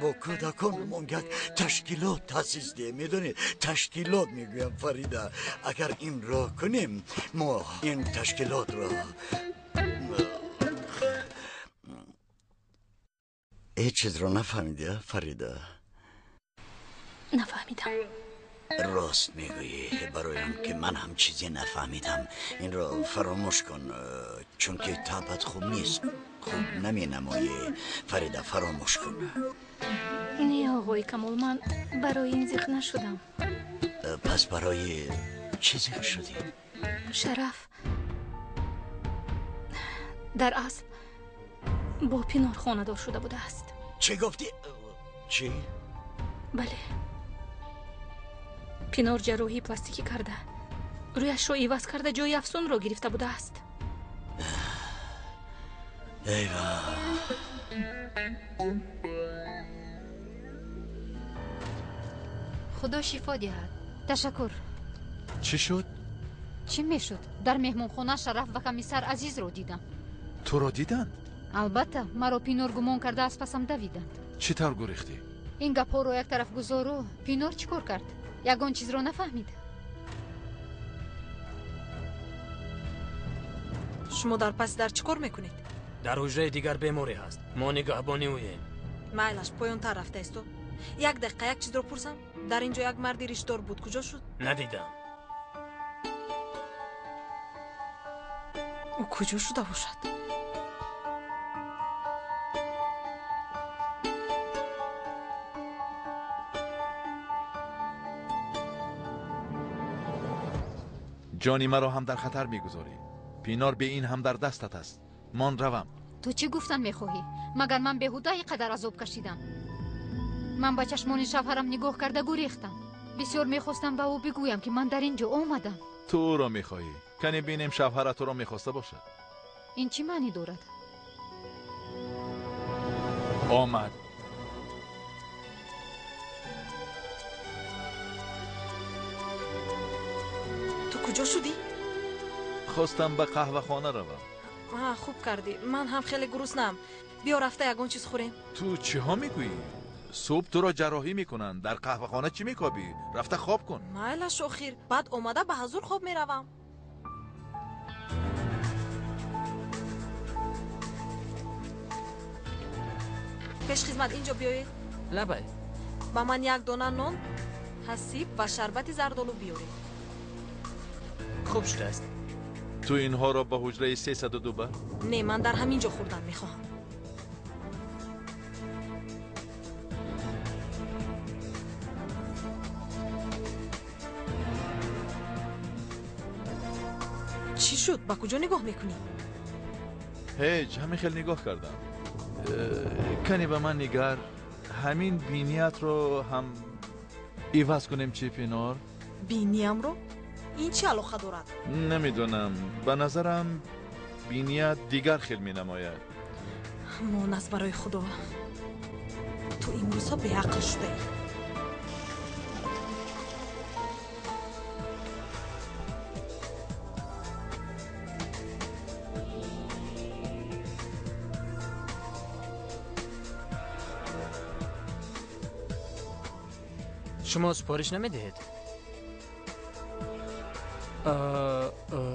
با کودکان یک تشکیلات تاسیس دیم. میدونی تشکیلات میگویم فریده. اگر این را کنیم ما این تشکیلات را هیچ چیز رو نفهمیدی فریده؟ نفهمیدم. راست میگویی. برایم که من هم چیزی نفهمیدم. این را فراموش کن چون که طبعت خوب نیست. خوب نمی نمایی فریده. فراموش کن. نه آقای کمال، من برای این زیخ نشدم. پس برای چی زیخ شدی؟ شرف در اصل با پینار خانه دار شده بوده است. چی گفتی؟ چی؟ بله، پینار جراحی پلاستیکی کرده، رویش رو عوض کرده جای افسون رو گرفته بوده است. ایوه. خدا شفا دهد. تشکر. چی شد؟ چی میشد؟ در مهمانخانه شرف و کمیسر عزیز رو دیدم. تو رو دیدند؟ البته مرا پینور گمان کرده از پسم دویدند. چی طور گریختی؟ این گپا رو یک طرف گذارو. پینور چیکار کرد؟ یگان چیز رو نفهمید. شما در پس در چیکار میکنید؟ در حجره دیگر بیماری هست. ما نگهبانی اوییم. مایلش پایان تر رفته است. یک دقیقه یک چیز رو پرسم. در اینجا یک مردی ریشدار بود، کجا شد؟ ندیدم. او کجا شده باشد؟ جانی مرا هم در خطر میگذاری. پینار به این هم در دستت است. من روم. تو چی گفتن میخواهی؟ مگر من بهوده اینقدر عذاب کشیدم؟ من با چشمان شوهرم نگاه کرده گریختم. بسیار میخواستم به او بگویم که من در اینجا آمدم. تو او را میخواهی؟ کنی بینیم شوهر تو را میخواسته باشد. این چی معنی دارد؟ آمد. تو کجا شدی؟ خواستم به قهوه خانه روم. خوب کردی. من هم خیلی گرسنه‌ام. بیا رفته یگان چیز خوریم. تو چی ها میگویی؟ صبح تو را جراحی میکنن، در قهوه خانه چی میکابی؟ رفته خواب کن. مایلش آخیر بعد اومده به حضور خواب میروم. پیش خدمت اینجا بیایید. لبه با من یک دانه نان، حسیب و شربت زردالو بیارید. خوب شده است. تو اینها را به حجره 302 بر؟ نه، من در همینجا خوردن میخواهم. چی شد؟ با کجا نگاه میکنی؟ هیچ، همین خیلی نگاه کردم. کنی به من نگر. همین بینیت رو هم ایواز کنیم چی پینار؟ بینیم رو؟ این چی علاقه دارد؟ نمیدونم، به نظرم بینیت دیگر خیلی می نماید. مانست برای خدا. تو این روزها به عقل شده ای. شما سپارش نمیدهید؟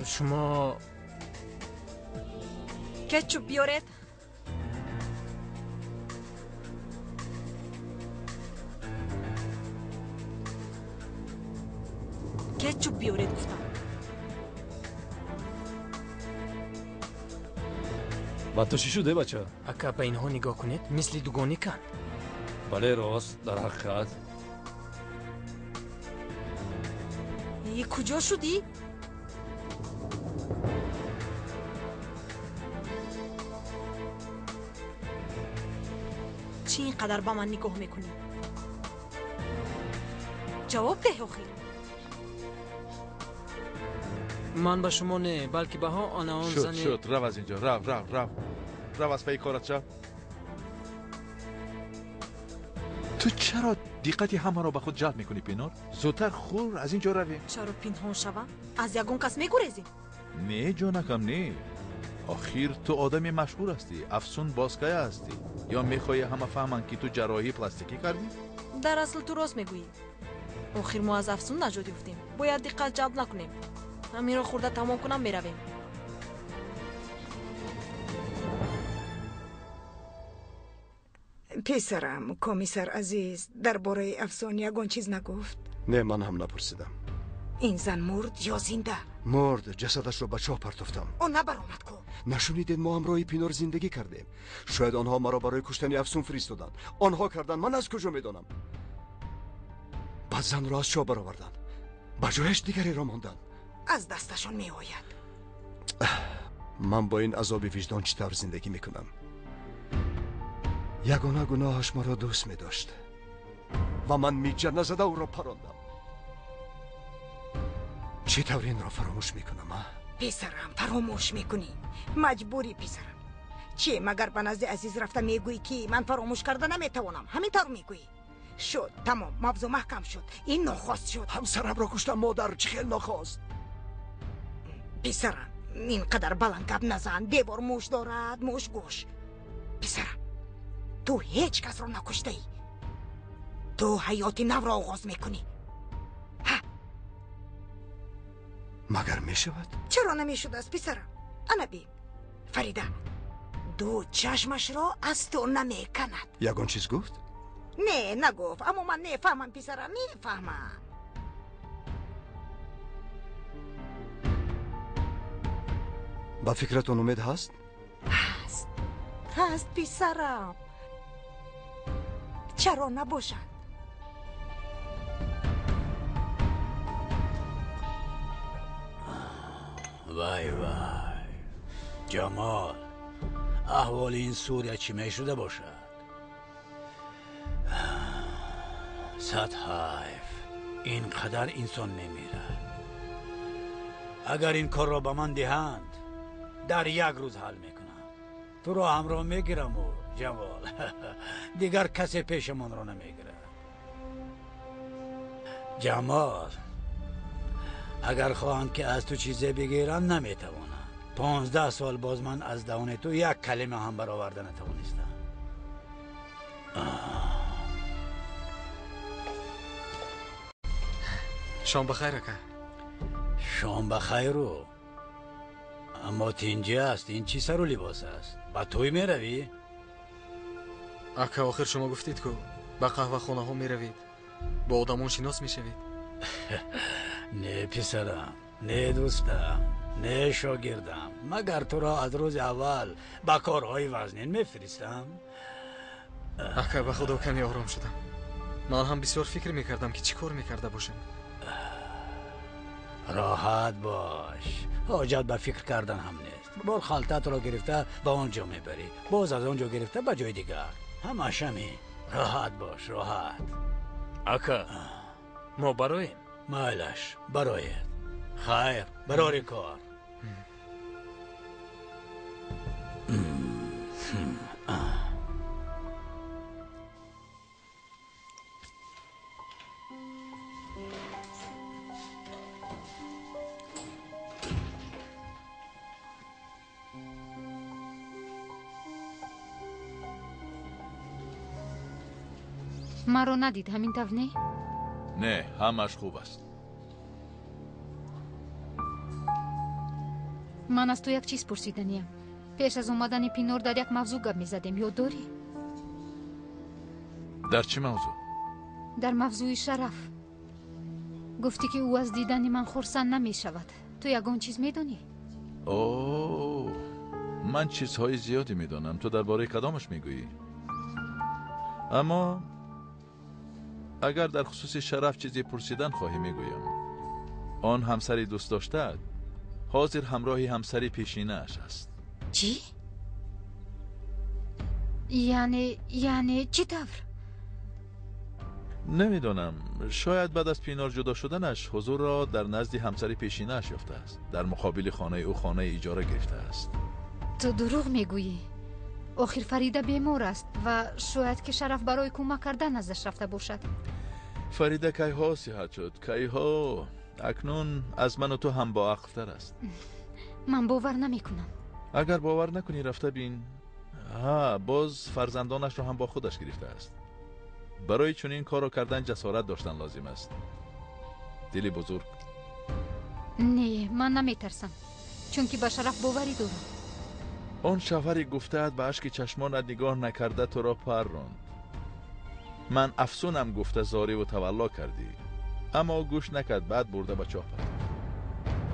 شما کچوپ بیارید. کچوپ بیارید گفتم. با تو چی شده بچه؟ اکا به اینها نگاه کنید مثل دوگانی کن. بله راست، در حقیقت. ای کجا شدی؟ چی اینقدر با من نگاه میکنی؟ جواب ده آخیر. من به شما نه، بلکه به ها آن زنی. شد رو از اینجا. رو از پی کارت شو. تو چرا دقتی همه را به خود جلب میکنی پینار؟ زودتر خور از اینجا رویم. چرا پنهان شوم؟ از یگان کس میگریزی؟ نه جانکم نه. آخر تو آدمی مشهور هستی، افسون بازکایه هستی. یا میخوای همه فهمن که تو جراحی پلاستیکی کردی؟ در اصل تو راست میگویی. آخر ما از افسون نجات یافتیم. باید دقت جلب نکنیم. همین را خورده تمام کنم میرویم. پسرم، کمیسر عزیز درباره افسون یگان چیز نگفت؟ نه، من هم نپرسیدم. این زن مرد یا زنده؟ مرد. جسدش رو به چاه پرتافتم. اون نبرآمد کو؟ نشنیدین ما همراه پینار زندگی کردیم؟ شاید آنها مرا برای کشتن افسون فرستادن. آنها کردن، من از کجا میدانم؟ بعد زن را از چاه برآوردن، به جایش دیگری را ماندن. از دستشون می آید. من با این عذاب وجدان چطور زندگی میکنم؟ یگانه گناهش مرا دوست می داشت و من میجه نزده او را پراندم. چطور این را فراموش میکنم؟ پسرم فراموش میکنی؟ مجبوری پسرم. چی مگر به نزد عزیز رفته میگویی که من فراموش کرده نمیتوانم؟ همینطور میگویی؟ شد تمام، موضوع محکم شد. این ناخواست شد. همسرم را کشتم مادر. چه خیلی ناخواست؟ پسرم اینقدر بلند گپ نزن. دیوار موش دارد، موش گوش. پسرم تو هیچ کس را نکشته ای. تو حیات نو را آغاز میکنی. مگر میشود؟ چرا نمیشود است پسرم؟ انا بین فریده دو چشمش را از تو نمیکند. یگان چیز گفت؟ نه نگفت، اما من نفهمم پسرم، نفهمم. با فکرتون امید هست؟ هست پسرم. چرا نباشد؟ وای وای جمال، احوال این سوریه چی میشده باشد؟ صد حیف اینقدر انسان میمیره. اگر این کار را به من دهند در یک روز حل میکنم. تو را همراه میگیرم و جمال دیگر کسی پیشمان را نمیگیره. جمال اگر خواهند که از تو چیزی بگیرن نمیتوانند. 15 سال باز من از دهان تو یک کلمه هم برآورده نتوانستم. شام بخیر اکا. شام بخیر رو. اما تینجی است. این چی سر و لباس است؟ با توی می روی؟ اکا آخر شما گفتید که با قهوه خانه ها می روید، با آدمان شناس می شوید. نه پسرم، نه دوستم، نه شاگردم. مگر تو را از روز اول با کارهای وزنین میفرستم؟ اکا به خدا کمی آرام شدم. من هم بسیار فکر میکردم که چی کار میکرده باشم. راحت باش، حاجت به فکر کردن هم نیست. بار خالتت را گرفته به آنجا میبری، باز از آنجا گرفته به جای دیگر. همش همی. راحت باش، راحت. اکا ما برایم. مایلش برایت. خیر برای کار. مرا ندید همین طور نه؟ نه همش خوب است. من از تو یک چیز پرسیدنیم. پیش از اومدن پینور در یک موضوع گپ میزدیم، یاد داری؟ در چه موضوع؟ در موضوع شرف. گفتی که او از دیدن من خرسند نمی شود. تو یگان چیز میدونی؟ اوه، من چیزهای زیادی میدانم. تو درباره کدامش میگویی؟ اما اگر در خصوص شرف چیزی پرسیدن خواهی میگویم. آن همسری دوست داشته حاضر همراهی همسری پیشینه اش است. چی؟ یعنی چی طور؟ نمیدانم، شاید بعد از پینار جدا شدنش حضور را در نزد همسری پیشینه اش یافته است. در مقابل خانه او خانه اجاره گرفته است. تو دروغ میگویی. آخر فریده بیمار است و شاید که شرف برای کمک کردن ازش رفته باشد. فریده کی ها صحت شد، کی ها. اکنون از من و تو هم با عقل تر است. من باور نمی کنم. اگر باور نکنی رفته بین. باز فرزندانش رو هم با خودش گرفته است. برای چنین کارو کردن جسارت داشتن لازم است. دلی بزرگ. نه من نمی ترسم، چون که به شرف باوری دارم. آن شوهری گفته‌اند به اشک چشمانت نگاه نکرده تو را پروراند. من افسونم گفته زاری و تولا کردی، اما گوش نکرد. بعد برده به چاه پرد.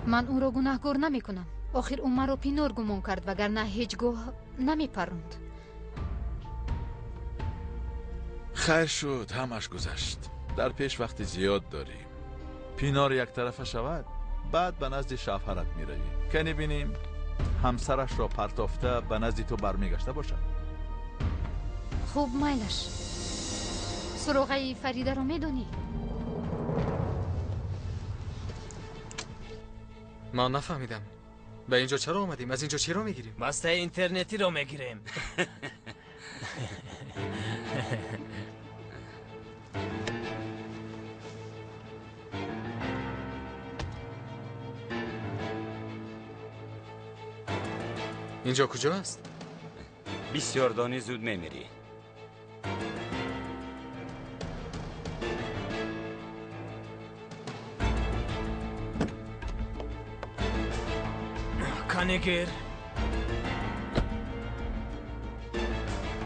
من او را گناهگار نمی کنم. آخر او مرا پینور گمان کرد وگرنه هیچگاه نمی پروند. خیر شد، همش گذشت. در پیش وقت زیاد داریم. پینار یک طرفه شود، بعد به نزد شوهرت می روی. کنی بینیم همسرش را پرتافته به نزد تو برمیگشته باشد. خوب میلش. سراغه فریده را می دانی؟ ما نفهمیدم. به اینجا چرا آمدیم؟ از اینجا چی را میگیریم؟ بسته اینترنتی را میگیریم. اینجا کجا است؟ بسیار دانی زود میمیری. کنگیر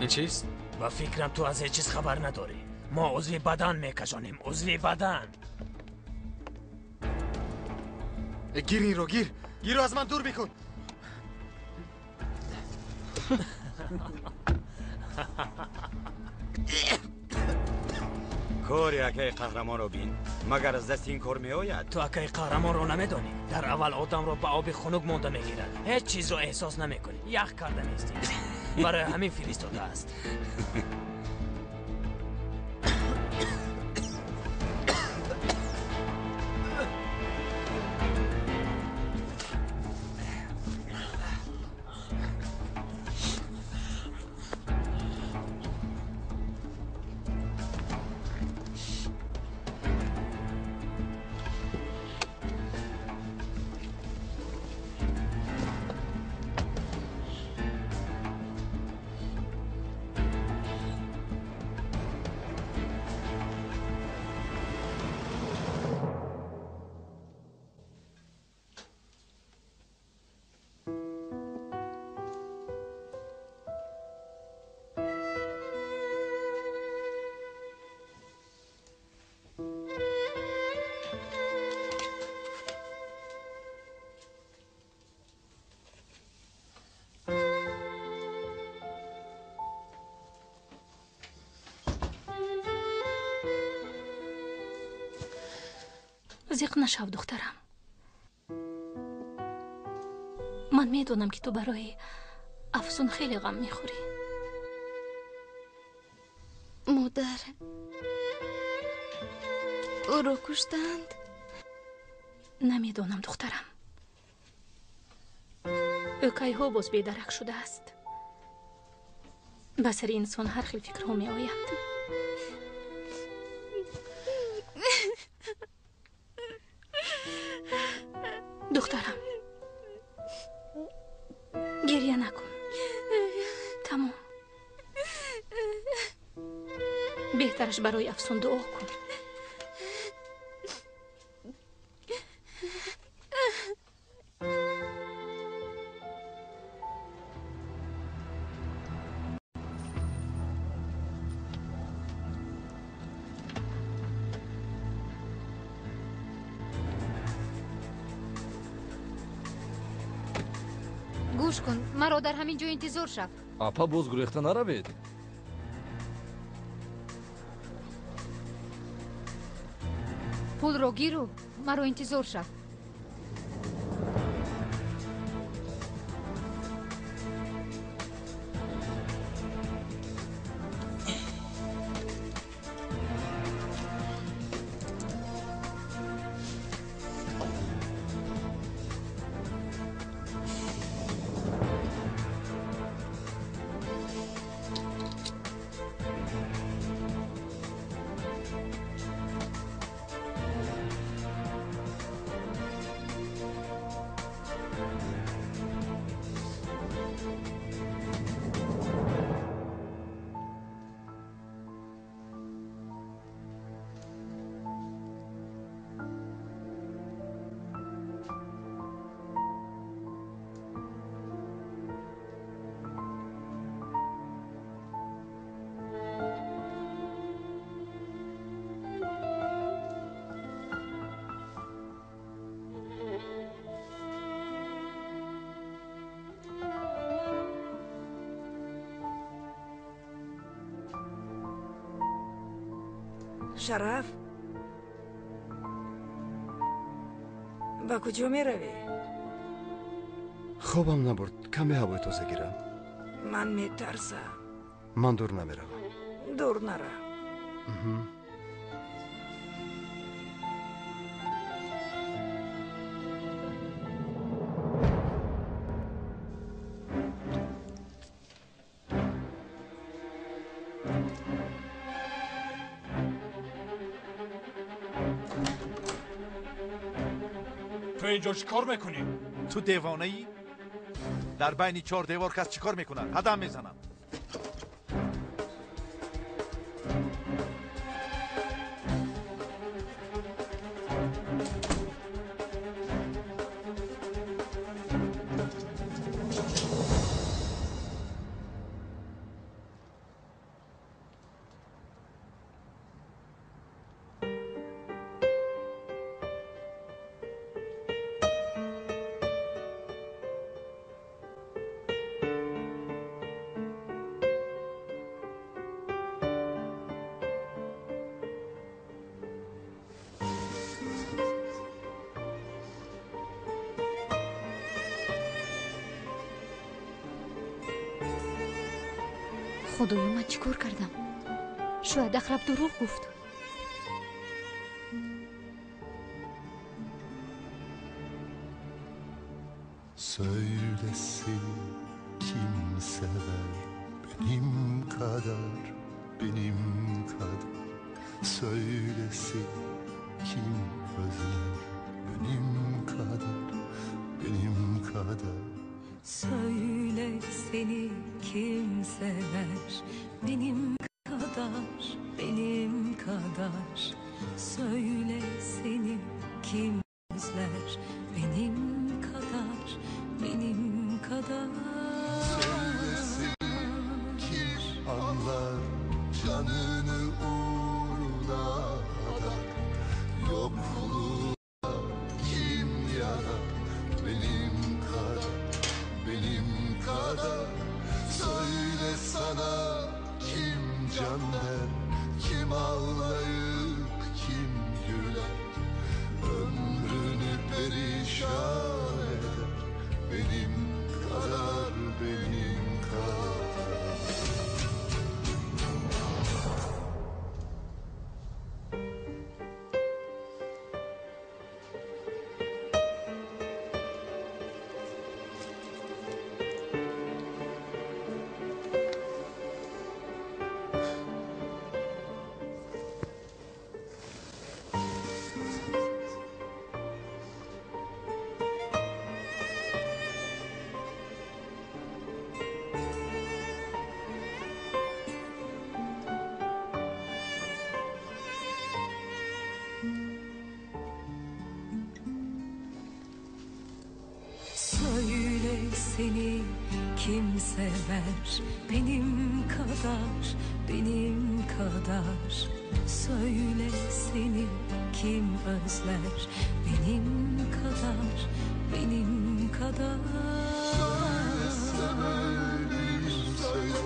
این چیست؟ با فکرم تو از هیچ چیز خبر نداری. ما عضوی بدن میکشانیم. عضوی بدن. گیر این رو، گیر رو از من دور بکن. کار یکی قهرمان رو بین، مگر از دست این کار می آید؟ تو اکی قهرمان رو نمیدانی. در اول آدم رو به آب خنک مانده میگیرد. هیچ چیز رو احساس نمیکنی. یخ کرده نیستی. برای همین فرستاده است. زیق نشو دخترم. من میدونم که تو برای افسون خیلی غم میخوری. مادر او رو کشتند؟ نمیدونم دخترم. اوکای ها باز بیدرک شده است. به سر انسان هر خیل فکر ها می آیند. دخترم گریه نکن. تمام. بهترش برای افسون دعا کن. گوش کن، مرا در همین جا انتظار شو. اپا باز گریخته نروید. پول رو گیرو، مرا انتظار شو. شرف با کجا می روی؟ خوابم نبرد. کمی هوای تازه گیرم. من می ترسم. من دور نمی روم. دور نرو. تو اینجا چیکار میکنی؟ تو دیوانه ای؟ در بین 4 دیوار کس چیکار میکنن؟ قدم میزنم. خدایا من چیکار کردم؟ شاید اقرب دروغ گفت. Söylesin kim sever benim kadar, benim kadar. Söylesin kim özler benim kadar, benim kadar. Söyle seni kim sever benim kadar, benim kadar. Söyle seni kim özler benim kadar, benim kadar. Söylesin kim anlar canını uğruna adar. Yokluğuna kim yarar benim kadar, benim kadar. Söyle sana kim can der, kim ağlayıp kim güler. Ömrünü perişan eder benim kadar, benim kadar. Söyle seni kim sever benim kadar, benim kadar. Söyle seni kim özler benim kadar, benim kadar. Söyle söyle,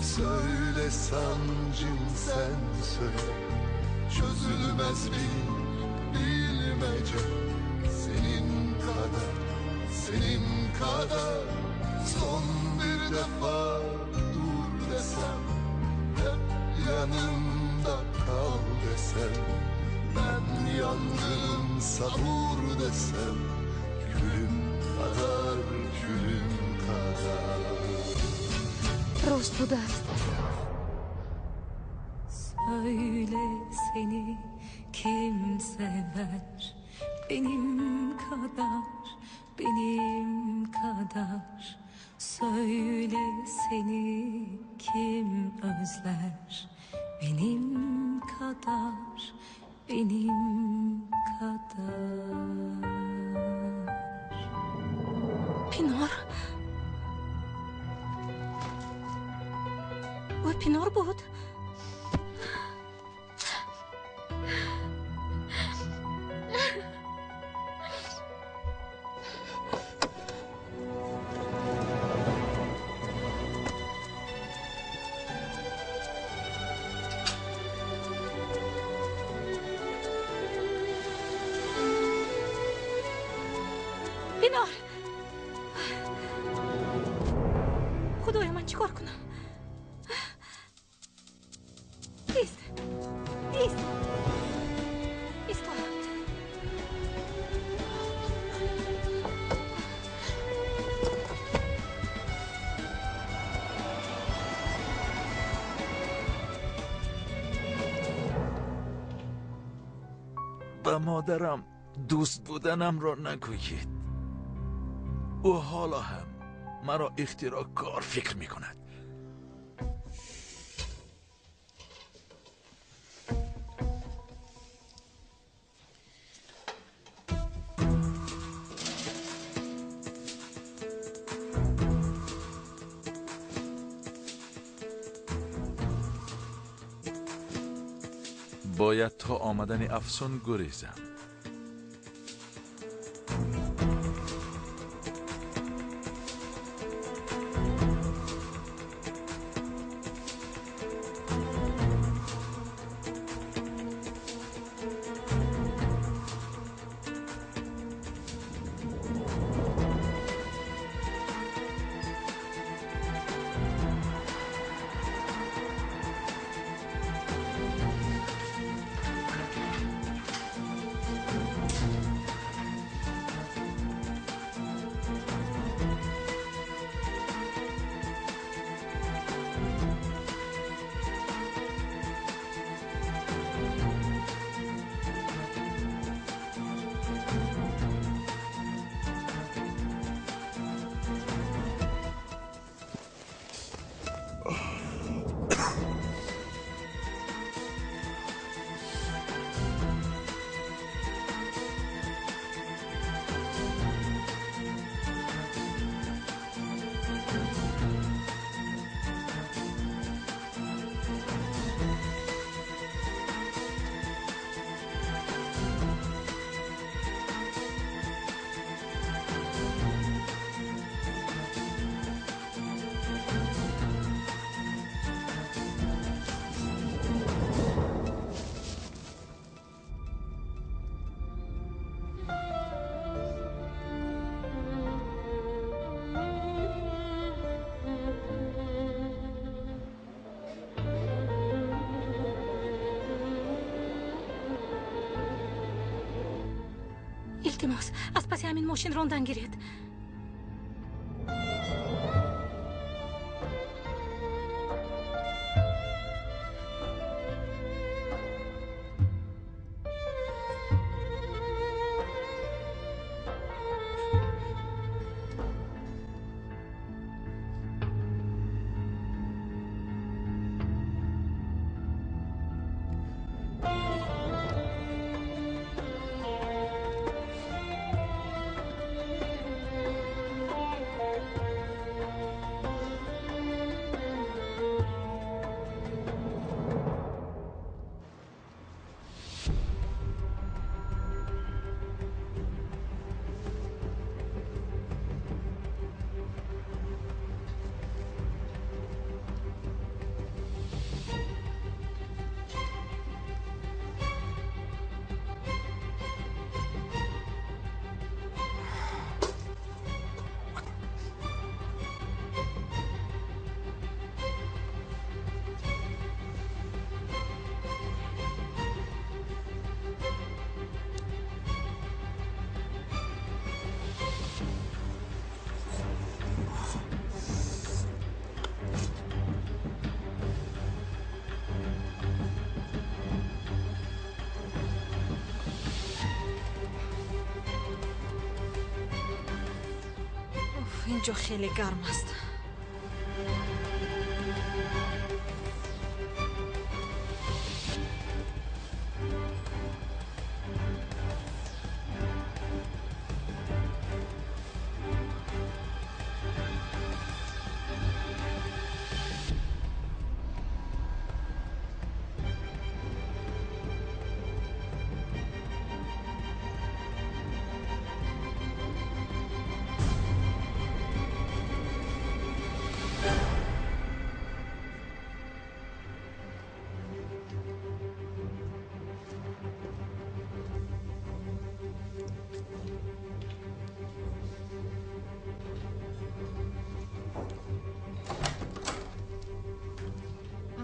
söyle sancım sen söyle. Çözülmez bir bilmece senin kadar, senin kadar. Son bir defa dur desem, hep yanımda kal desem. Ben yangınımsa vur desem, külüm kadar, külüm kadar. Rost budur. Söyle seni kim sever benim kadar, benim kadar. Söyle seni kim özler benim kadar, benim kadar. Pinor. O Pinor بود. بینار خدایا من چیکار کنم؟ ایست ایست ایستا به مادرم دوست بودنم را نگویید. او حالا هم مرا اختراعکار فکر می کند. باید تا آمدن افسون گریزم. التماس از پس همین ماشین راندن گیرید. اینجا خیلی گرم است.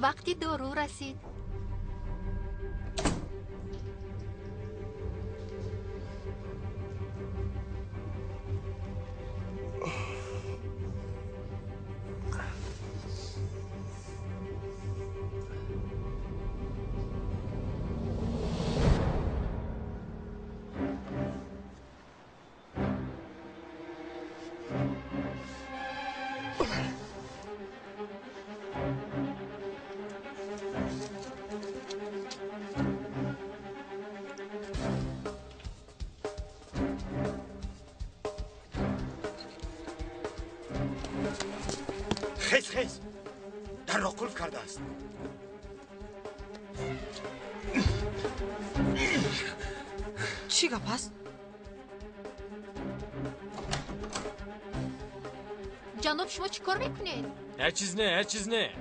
وقتی دارو رسید. خیز در را قلف کرده است. چی گپ است؟ جناب شما چی کار میکنید؟ هیچ چیز نه.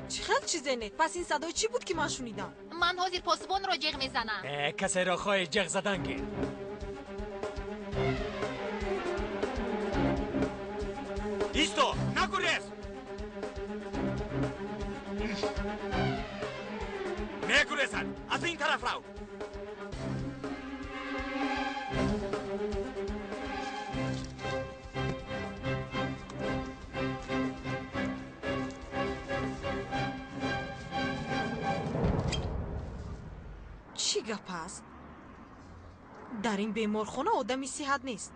چی خیلی چیزه نه؟ پس این صدای چی بود که من شنیدم؟ من حاضر پاسبان را جغ میزنم. کسی را خواهی جغ زدن که ایستو نگریز. نگریزد از این طرف رو. چی گپ است؟ در این بیمارخانه آدمی صحت نیست.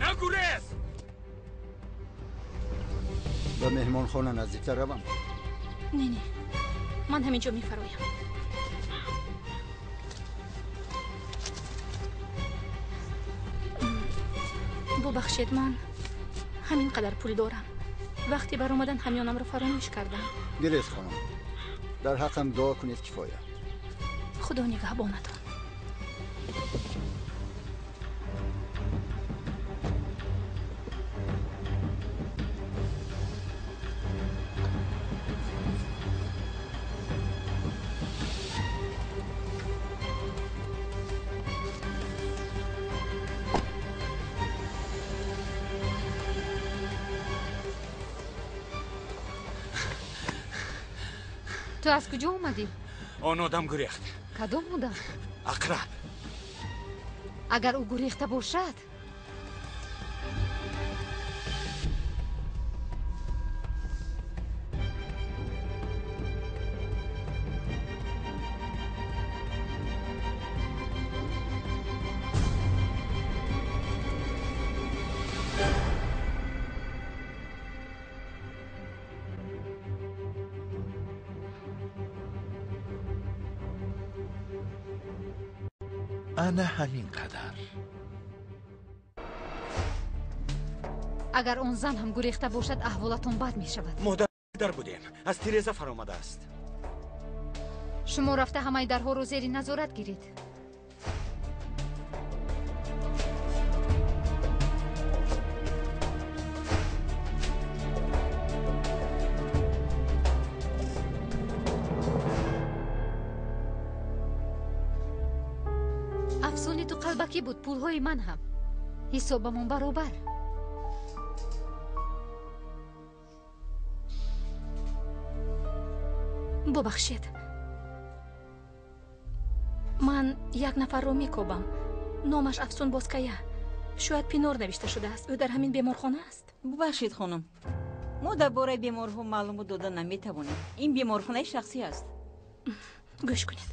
نگریز. به مهمان خانه نزدیکتر روم. نه من همینجا میفرایم. ببخشید من همینقدر پول دارم. وقتی بر اومدن همیانم رو فراموش کردم. گریز خانم در حقم دعا کنید کفایه. خدا نگهبانتان. تو از کجا اومدی؟ آن آدم گریخت. کدام آدم؟ اقرب. اگر او گریخته باشد انا همین قدر. اگر اون زن هم گریخته باشد احوالتون بد می شود. ما در بودیم. از تیرزه فرامده است. شما رفته همه درها رو زیر نظارت گیرید. افسونی تو قلبکی بود. پولهای من هم حسابمون برابر. ببخشید من یک نفر رو میکوبم. نامش افسون باسکایه. شاید پینور نوشته شده است. او در همین بیمارخانه است. ببخشید خانم ما درباره بیمارها معلومات دادن نمیتوانیم. این بیمارخانه شخصی است. گوش کنید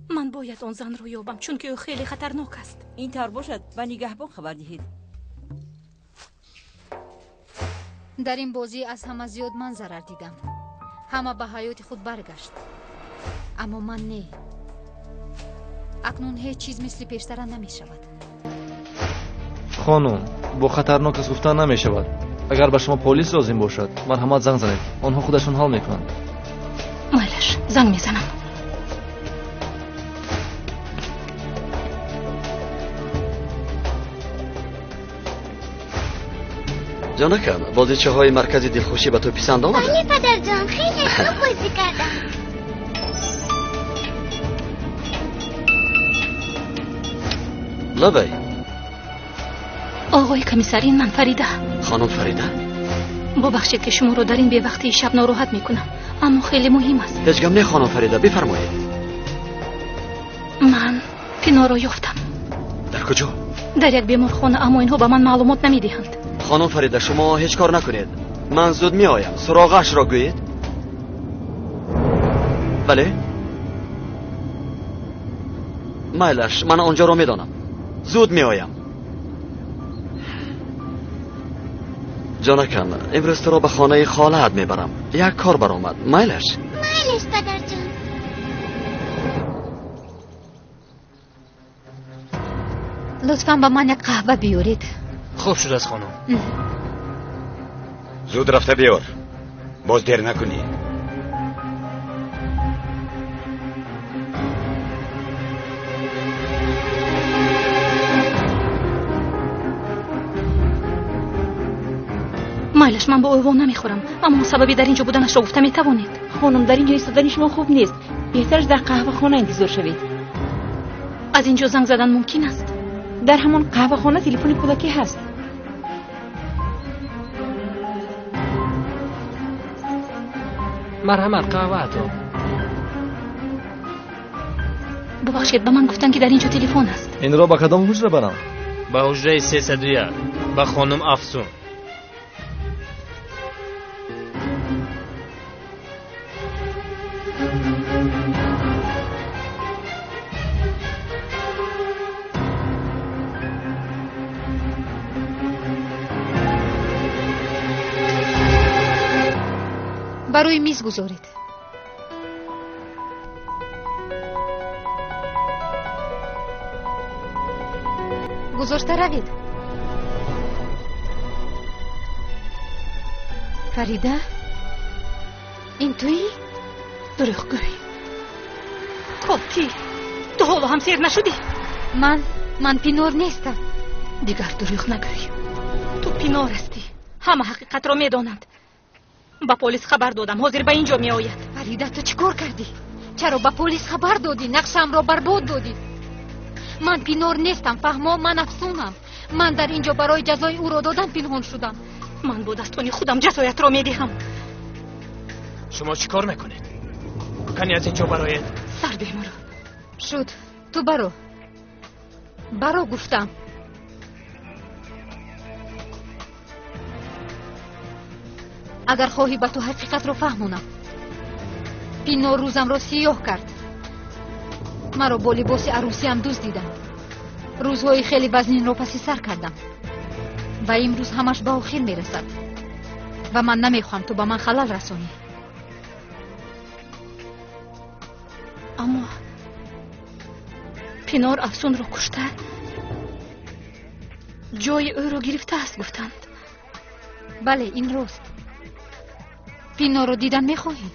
من باید آن زن رو یابم چون که او خیلی خطرناک است. این طور باشد به نگهبان خبر دهید. در این بازی از همه زیاد من ضرر دیدم. همه به حیات خود برگشت اما من نه. اکنون هیچ چیز مثل پیشتر نمی شود. خانم با خطرناک از گفتن نمی شود. اگر به شما پلیس لازم باشد مرحمت زنگ زنید. آنها خودشون حل میکنند. مایلش زنگ میزنم. جانکم بازیچه های مرکزی دلخوشی به تو پسند آمده؟ بله پدر جان خیلی خوب بازی کردم. لبی آقای کمیسر، این من فریده. خانم فریده؟ ببخشید که شما رو در این بی‌وقتی شب ناراحت میکنم، اما خیلی مهم است. هیچ غم نه خانم فریده، بفرمایید. من پینار رو یافتم. در کجا؟ در یک بیمارخانه، اما اینها به من معلومات نمیدهند. خانم فریده شما هیچ کار نکنید. من زود می آیم. سراغش را گویید. بله؟ مایلش، من آنجا را میدانم. زود می آیم. جانکم، امروز تو را به خانه خاله‌ات میبرم. یک کار برآمد. مایلش پدرجان. لطفاً به من یک قهوه بیارید. خوب شد از خانم. زود رفته بیار. باز دیر نکنی. مایلش، من با اویوان نمیخورم، اما سببی در اینجا بودنش را گفته میتوانید. خانم، در اینجا ایستادن شما خوب نیست. بهترش در قهوه خانه انتظار شوید. از اینجا زنگ زدن ممکن است؟ در همان قهوه خانه تلفن کودکی هست. مرحمت، قهوه تو. ببخشید، به من گفتن که در اینجا تلفن است. این را به کدام حجره برم؟ به حجره 301 به خانم افسون. برای میز گذارید. گذاشته روید. فریده، این تویی؟ دروغگوی. کاتی، تو حالا هم سیر نشدی؟ من پینور نیستم. دیگر دروغ نگوی. تو پینور هستی. همه حقیقت را میدانند. با پلیس خبر دادم، حاضر به اینجا می آید. فریده، تو چیکار کردی؟ چرا با پلیس خبر دادی؟ نقشم را برباد دادی. من پینور نیستم، فهمو؟ من افسونم. من در اینجا برای جزای او را دادن پنهان شدم. من با دستان خودم جزایت را می دهم. شما چی کار میکنید؟ کنی از اینجا برایت؟ سر بمرو. شد، تو برو گفتم. اگر خواهی به تو حقیقت رو فهمونم. پینور روزم رو سیاه کرد. مرا با لباس عروسی هم دزدیدند. روزهای خیلی وزنین رو پسی سر کردم و امروز همش به آخر میرسد و من نمیخوام تو به من خلل رسونی. اما پینور افسون رو کشته، جای او رو گرفته است گفتند. بله، این راست. پینور رو دیدن میخواهی؟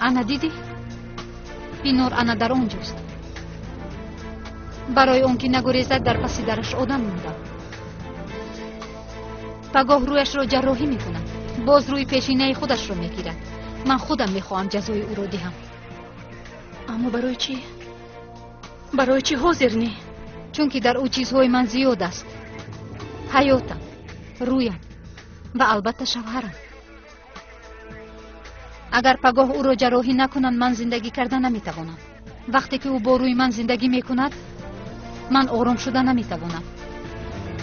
انا دیدی؟ پینور انا در اونجاست. برای اون که نگریزد در پسی درش آدم موندم. پگاه رویش رو جراحی میکنم، باز روی پیشینه خودش رو میگیرد. من خودم میخواهم جزای او رو دهم. اما برای چی؟ برای چی حاضر نی؟ چون که در او چیزهای من زیاد است. حیاتم، رویم و البته شوهرم. اگر پگاه او را جراحی نکنند من زندگی کردن نمیتوانم. وقتی که او با روی من زندگی میکند من آرام شدن نمیتوانم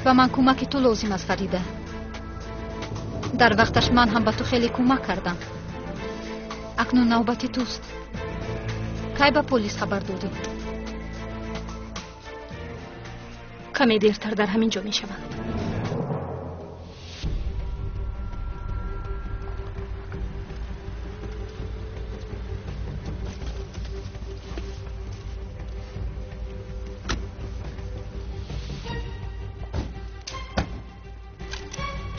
و من کمک تو لازم است فریده. در وقتش من هم به تو خیلی کمک کردم. اکنون نوبت توست. کی به پلیس خبر دادی؟ کمی دیرتر در همین جا میشوند.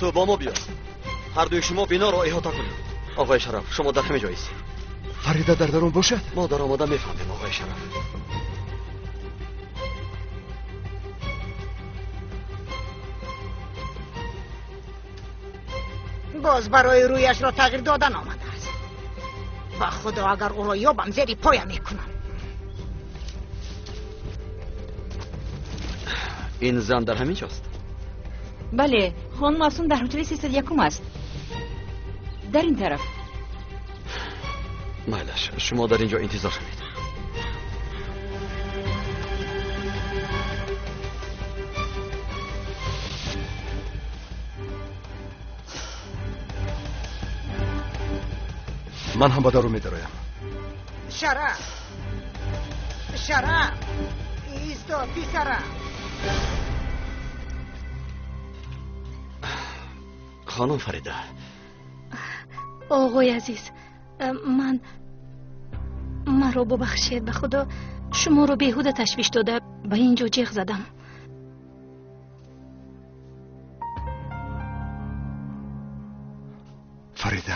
تو با ما بیا. هر دوی شما بنا را احاطه کنید. آقای شرف، شما در همه جایید. فریده در درون باشد؟ ما در آماده میفهمیم آقای شرف. باز برای رویش را تغییر دادن آمده است. با خدا اگر او را یابم زیر پایم میکنم. این زن در همین جاست؟ بله، خانم افسون در هتل 301 است. در این طرف. مایلش، شما در اینجا انتظار شوید. من هم با درو میدرایم. شرف ایستا پیسرم. خانم فریده. آقای عزیز، من رو ببخشید. به خدا شما رو بیهوده تشویش داده به اینجا جیغ زدم. فریده؟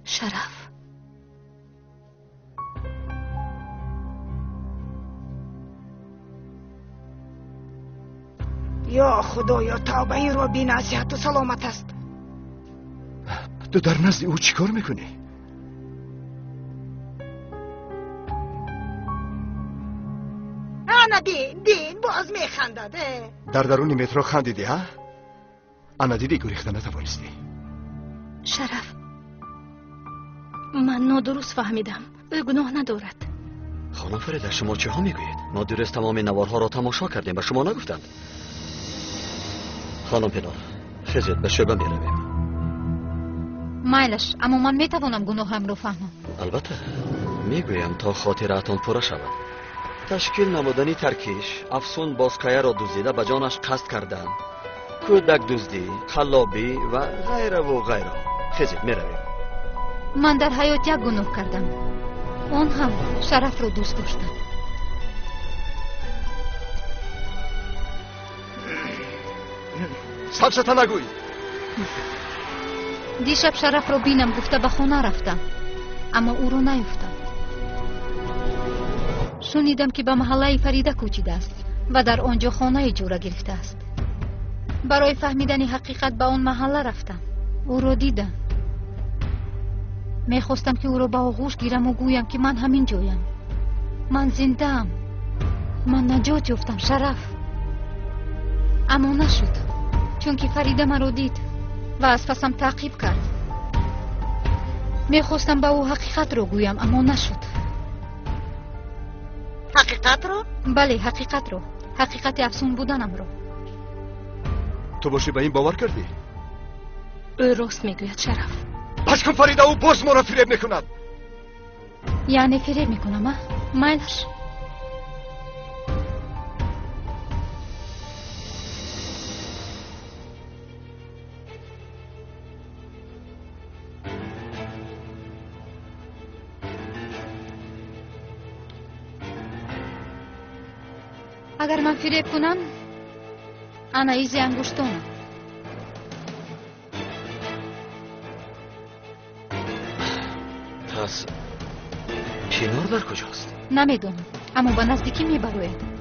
شرف. یا خدایا توبه این رو بی نصیحت و سلامت است. تو در نزد او چی کار میکنی؟ انا دین باز میخندده. در درون مترو خندیدی ها؟ انا دیدی گریخته نتوانستی. شرف، من نادرست فهمیدم. او گناه ندارد. خانم فریده، شما چه ها میگویید؟ ما دیروز تمام نوارها را تماشا کردیم و شما نگفتند. خانم پناه، خیزید به شعبه میرویم. مایلش، اما من میتوانم گناهم رو فهمم. البته میگویم تا خاطراتون پر شود. تشکیل نمودنی ترکیش، افسون بازکایه را دزدیده به جانش قصد کردن، کودک دزدی، قلابی و غیره و غیره. خیزید میرویم. من در حیات یک گناه کردم. اون هم شرف رو دوست داشتم. سلسته نگوی. دیشب شرف رو بینم گفته به خونه رفتم، اما او رو نیفتم. شنیدم که به محله فریده کوچیده است و در آنجا خانه جوره گرفته است. برای فهمیدن حقیقت به اون محله رفتم. او رو دیدم. میخواستم که او رو به آغوش گیرم و گویم که من همین جایم. من زنده ام. من نجات یافتم شرف. اما نشد، چون که فریده من رو دید و از پسم تعقیب کرد. میخواستم به او حقیقت رو گویم اما نشد. حقیقت رو؟ بله، حقیقت رو. حقیقت افسون بودنم رو. تو باشی به این باور کردی؟ او راست میگوید شرف. پس کن فریده، او باز ما را فریب میکند. یعنی فریب میکنم ها؟ مایلش. اگر من فریب کنم، انا ایزی انگشتانم. پس پینار در کجاست؟ نمیدونم، اما به نزدیکی میبروید.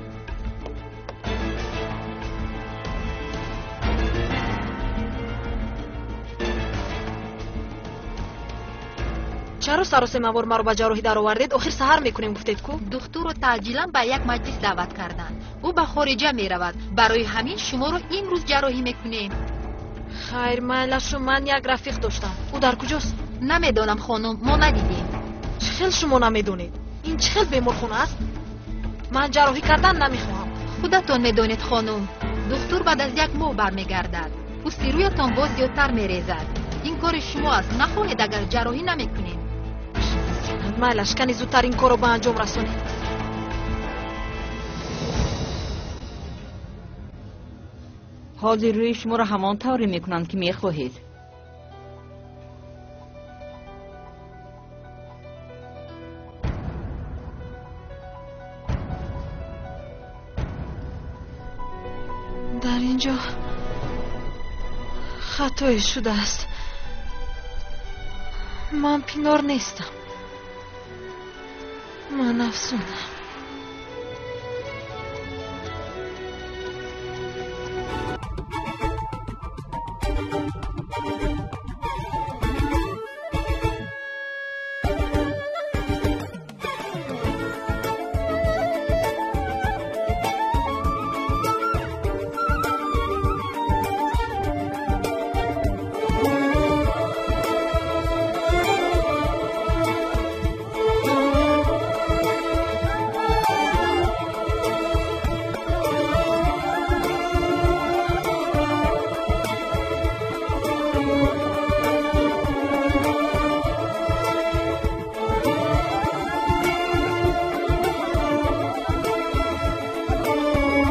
چرا سروس موار مرا به جراحی در آوردید؟ آخر سحر میکنیم گفتید کو؟ دکتر رو تعجیلا به یک مجلس دعوت کردن. او به خارجه میرود. برای همین شما رو امروز جراحی میکنیم. خیر مایلش، من یک رفیق داشتم. او در کجاست؟ نمیدونم خانم، ما ندیدیم. چخیل شما نمیدونید؟ این چخیل بیمارخانه است؟ من جراحی کردن نمیخواهم. خودتون میدونید خانم، دکتر بعد از یک ماه برمیگردد. او سیرویتان باز زیادتر میریزد. این کار شما است. نخواهید اگر جراحی نمیکنیم. مایلش، کنی زودتر این کارو به انجام رسونید. حاضر روی شما را همان طوری میکنند که میخواهید. در اینجا خطایی شده است. من پینار نیستم. من افسونم.